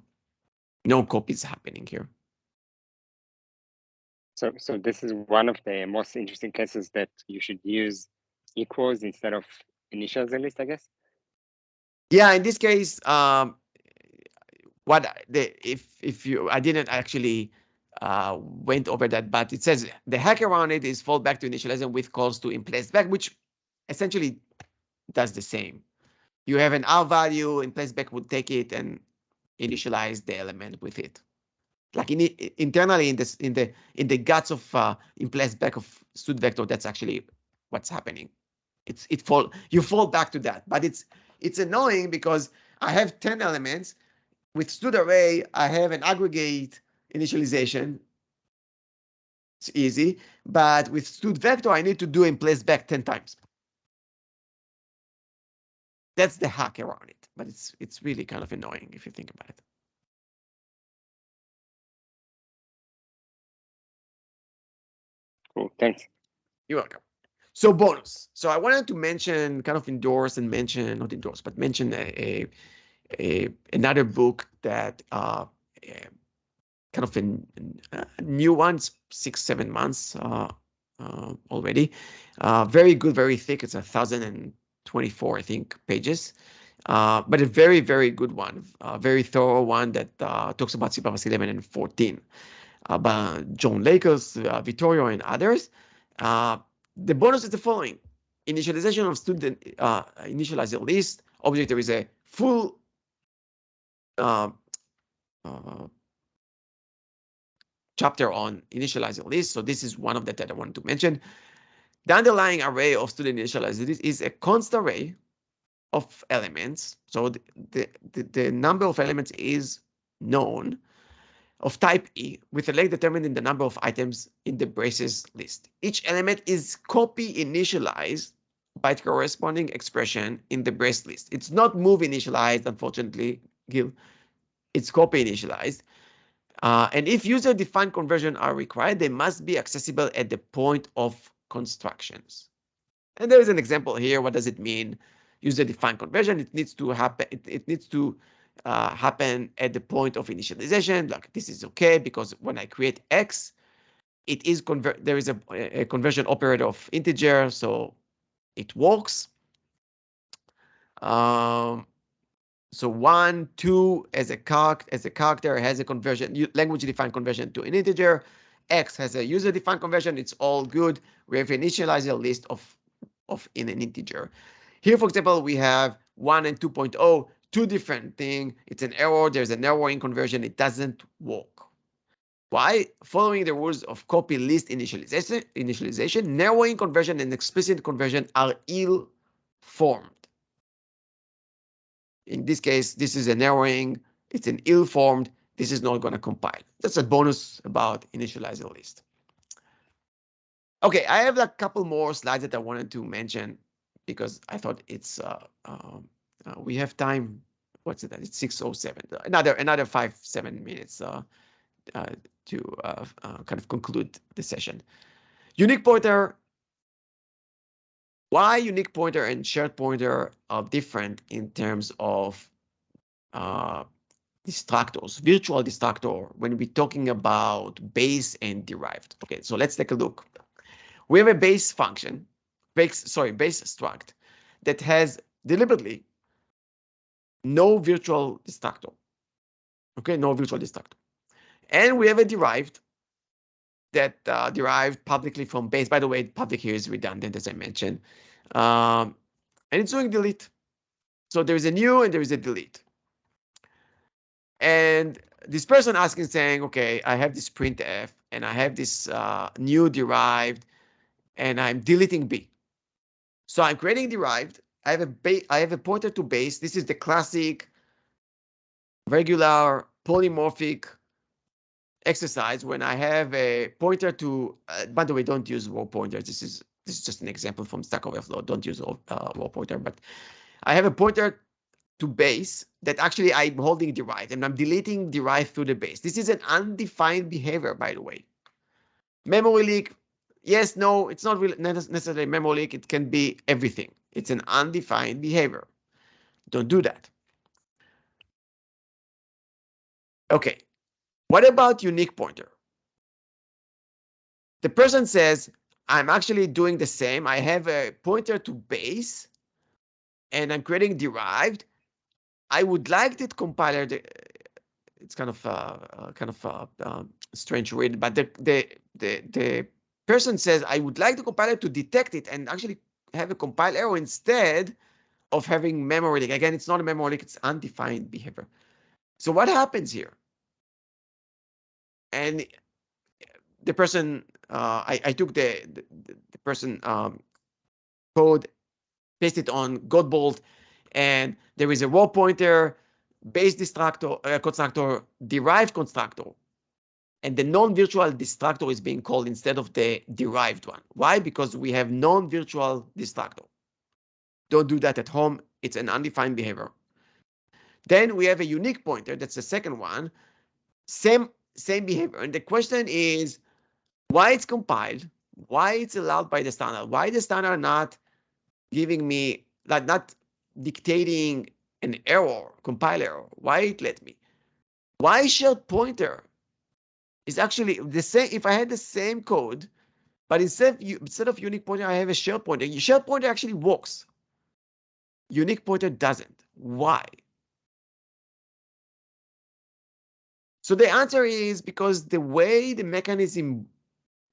A: No copies happening here.
E: So this is one of the most interesting cases that you should use equals instead of initials at least, I guess.
A: Yeah, in this case, if you, I didn't actually went over that, but it says the hack around it is fall back to initializing with calls to in place back, which essentially does the same. You have an R value, in place back would take it and initialize the element with it. Like internally in the guts of in place back of stud vector, that's actually what's happening. You fall back to that, but it's annoying because I have 10 elements. With stud array, I have an aggregate initialization. It's easy, but with stud vector, I need to do in place back 10 times. That's the hack around it, but it's really kind of annoying if you think about it.
E: Cool, thanks.
A: You're welcome. So bonus. So I wanted to mention, kind of endorse and mention, not endorse, but mention another book that kind of a new one, 6-7 months already. Very good, very thick. It's 1,024, I think, pages. But a very, very good one, very thorough one that talks about C++ 11 and 14. By John Lakers, Vittorio, and others. The bonus is the following: initialization of student initializer list object. There is a full chapter on initializer list. So this is one of that I wanted to mention. The underlying array of student initializer list is a constant array of elements. So the number of elements is known, of type E, with a leg determined in the number of items in the braces list. Each element is copy initialized by the corresponding expression in the brace list. It's not move initialized, unfortunately, Gil. It's copy initialized. And if user-defined conversion are required, they must be accessible at the point of constructions. And there is an example here. What does it mean? User-defined conversion. It needs to happen. It needs to happen at the point of initialization. Like this is okay because when I create X, it is there is a conversion operator of integer, so it works. So 1, 2 as a character has a conversion, language defined conversion to an integer. X has a user defined conversion. It's all good. We have initialized a list of in an integer. Here, for example, we have 1 and 2.0, two different things. It's an error. There's an error in conversion. It doesn't work. Why? Following the rules of copy list initialization, narrowing conversion and explicit conversion are ill-formed. In this case, this is a narrowing. It's an ill-formed. This is not going to compile. That's a bonus about initializing list. Okay, I have a couple more slides that I wanted to mention because I thought it's we have time. What's it? It's 6:07. Another 5-7 minutes to kind of conclude the session. Unique pointer. Why unique pointer and shared pointer are different in terms of destructors, virtual destructor, when we're talking about base and derived. Okay, so let's take a look. We have a base function, base struct that has deliberately no virtual destructor. Okay, no virtual destructor. And we have a derived that derived publicly from base. By the way, public here is redundant, as I mentioned. And it's doing delete. So there is a new and there is a delete. And this person asking, saying, okay, I have this printf and I have this new derived and I'm deleting B. So I'm creating derived. I have a pointer to base. This is the classic regular polymorphic exercise when I have a pointer to, by the way, don't use raw pointers. This is just an example from Stack Overflow. Don't use raw pointer, but I have a pointer to base that actually I'm holding derived and I'm deleting derived through the base. This is an undefined behavior, by the way. Memory leak, yes, no, it's not really necessarily memory leak. It can be everything. It's an undefined behavior. Don't do that. Okay, what about unique pointer? The person says, I'm actually doing the same. I have a pointer to base and I'm creating derived. I would like that compiler, it's kind of strange read, but the person says, I would like the compiler to detect it and actually have a compile error instead of having memory leak. Again, it's not a memory leak, it's undefined behavior. So what happens here? And the person, I took the person code, pasted on Godbolt, and there is a raw pointer, base constructor, derived constructor, and the non-virtual destructor is being called instead of the derived one. Why? Because we have non-virtual destructor. Don't do that at home. It's an undefined behavior. Then we have a unique pointer. That's the second one. Same behavior. And the question is why it's compiled, why it's allowed by the standard, why the standard not giving me, like not dictating an error, compile error, why it let me. Why shared pointer is actually the same. If I had the same code, but instead of unique pointer, I have a shared pointer. Your shared pointer actually works. Unique pointer doesn't. Why? So the answer is because the way the mechanism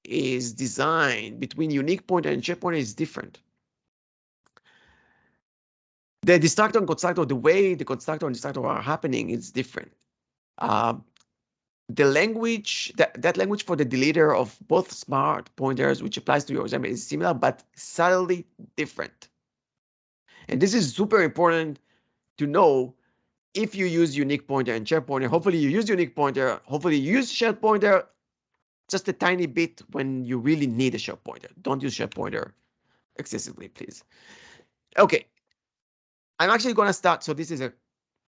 A: is designed between unique pointer and shared pointer is different. The destructor and constructor, the way the constructor and destructor are happening is different. The language, that language for the deleter of both smart pointers, which applies to your example, is similar but subtly different. And this is super important to know if you use unique pointer and shared pointer. Hopefully you use unique pointer. Hopefully you use shared pointer just a tiny bit when you really need a shared pointer. Don't use shared pointer excessively, please. Okay. I'm actually going to start. So this is a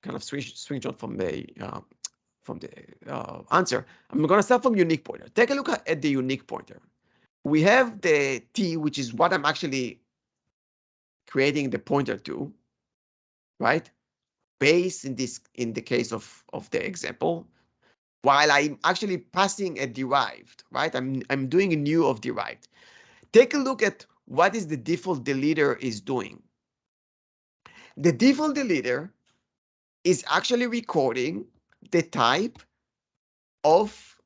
A: kind of screenshot from the answer. I'm going to start from unique pointer. Take a look at the unique pointer. We have the T, which is what I'm actually creating the pointer to, right? Base in the case of the example, while I'm actually passing a derived, right? I'm doing a new of derived. Take a look at what is the default deleter is doing. The default deleter is actually recording the type of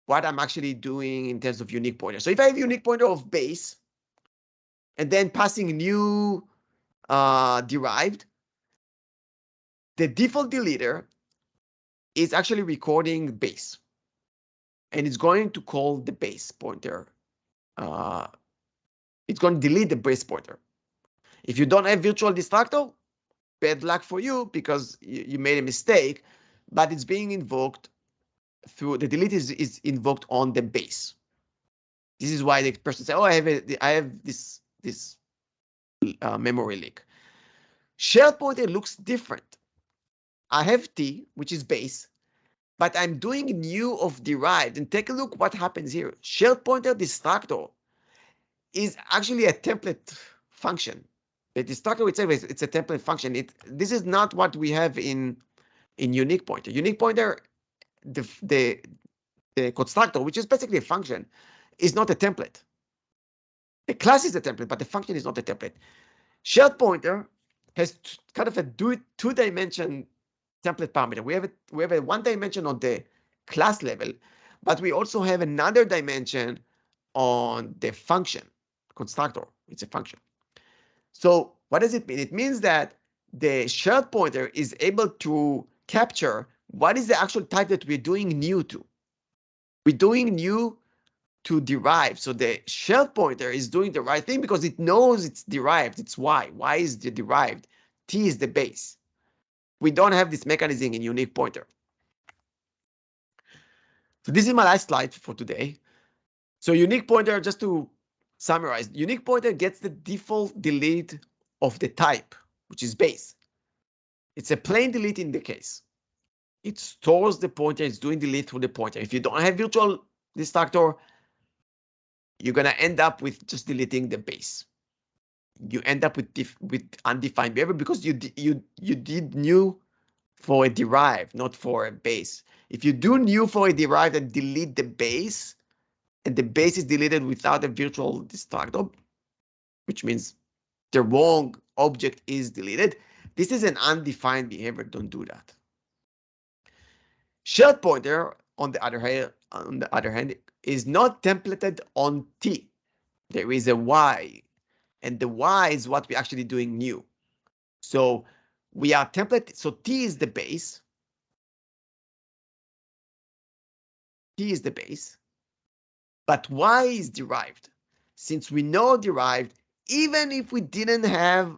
A: what I'm actually doing in terms of unique pointer. So if I have unique pointer of base and then passing new derived, the default deleter is actually recording base. And it's going to call the base pointer. It's going to delete the base pointer. If you don't have virtual destructor, bad luck for you because you made a mistake, but it's being invoked through the delete is invoked on the base. This is why the person says, "Oh, I have this memory leak." Shared pointer looks different. I have T, which is base, but I'm doing new of derived. And take a look what happens here. Shared pointer destructor is actually a template function. The destructor itself it's a template function. This is not what we have in unique pointer. Unique pointer, the constructor, which is basically a function, is not a template. The class is a template, but the function is not a template. Shared pointer has kind of a two-dimension template parameter. We have a one dimension on the class level, but we also have another dimension on the function constructor. It's a function. So what does it mean? It means that the shared pointer is able to capture what is the actual type that we're doing new to? We're doing new to derive. So the shell pointer is doing the right thing because it knows it's derived. It's y. Y is the derived. T is the base. We don't have this mechanism in unique pointer. So this is my last slide for today. So unique pointer, just to summarize, unique pointer gets the default delete of the type, which is base. It's a plain delete in the case. It stores the pointer, it's doing delete through the pointer. If you don't have virtual destructor, you're gonna end up with just deleting the base. You end up with undefined behavior because you did new for a derived, not for a base. If you do new for a derived and delete the base, and the base is deleted without a virtual destructor, which means the wrong object is deleted, this is an undefined behavior. Don't do that. Shell pointer, on the other hand, is not templated on T. There is a Y, and the Y is what we're actually doing new. So we are template. So T is the base. T is the base, but Y is derived. Since we know derived, even if we didn't have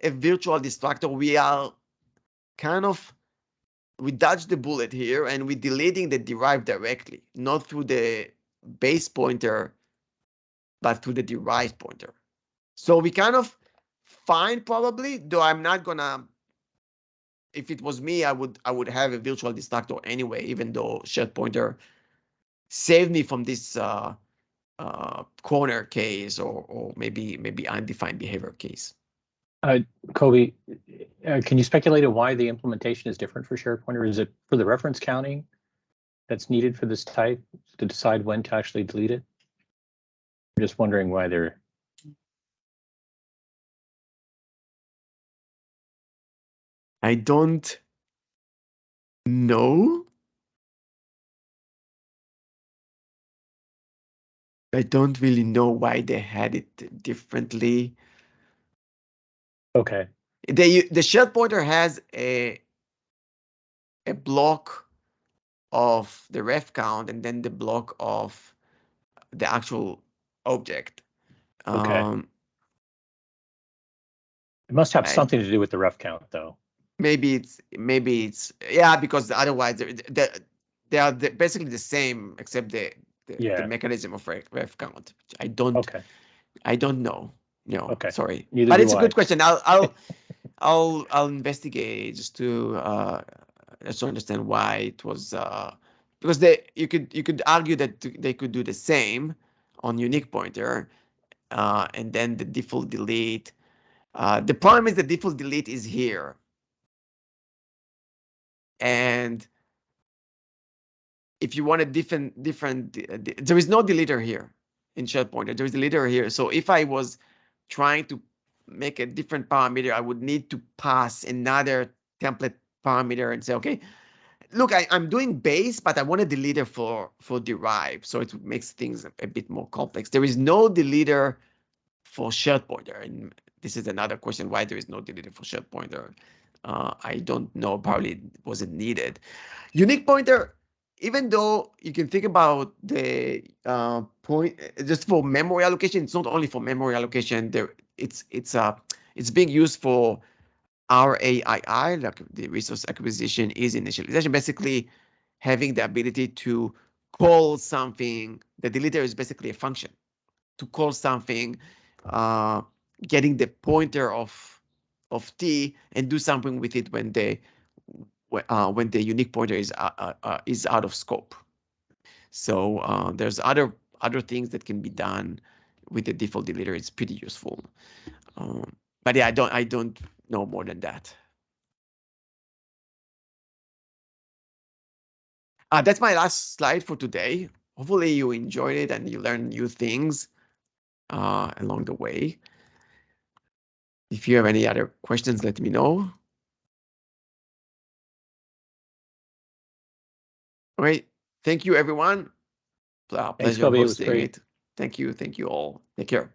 A: a virtual destructor, we are kind of, we dodged the bullet here and we're deleting the derived directly, not through the base pointer, but through the derived pointer. So we kind of fine probably, though I'm not gonna, if it was me, I would have a virtual destructor anyway, even though shared pointer saved me from this corner case or maybe undefined behavior case.
C: Kobe, can you speculate on why the implementation is different for shared pointer? Is it for the reference counting that's needed for this type to decide when to actually delete it? I'm just wondering why they're.
A: I don't know. I don't really know why they had it differently.
C: Okay.
A: The shared pointer has a block of the ref count and then the block of the actual object.
C: Okay. It must have something to do with the ref count, though.
A: Maybe it's yeah, because otherwise they are basically the same except the mechanism of ref count. I don't know. No,
C: okay.
A: Sorry.
C: Neither
A: but it's
C: I.
A: a good question. I'll investigate just to understand why it was because you could argue that they could do the same on unique pointer and then the default delete. The problem is the default delete is here. And if you want a different, there is no deleter here in shared pointer. There is a deleter here. So if I was trying to make a different parameter, I would need to pass another template parameter and say, okay, look, I'm doing base, but I want a deleter for derive. So it makes things a bit more complex. There is no deleter for shared pointer. And this is another question, why there is no deleter for shared pointer. I don't know, probably it wasn't needed. Unique pointer, even though you can think about the point just for memory allocation, it's not only for memory allocation. It's being used for RAII, like the resource acquisition is initialization. Basically, having the ability to call something. The deleter is basically a function to call something, getting the pointer of T and do something with it when the unique pointer is out of scope. So there's other things that can be done with the default deleter. It's pretty useful. But yeah, I don't know more than that. That's my last slide for today. Hopefully you enjoyed it and you learned new things along the way. If you have any other questions, let me know. All right. Thank you, everyone. Pleasure hosting it. Thank you. Thank you all. Take care.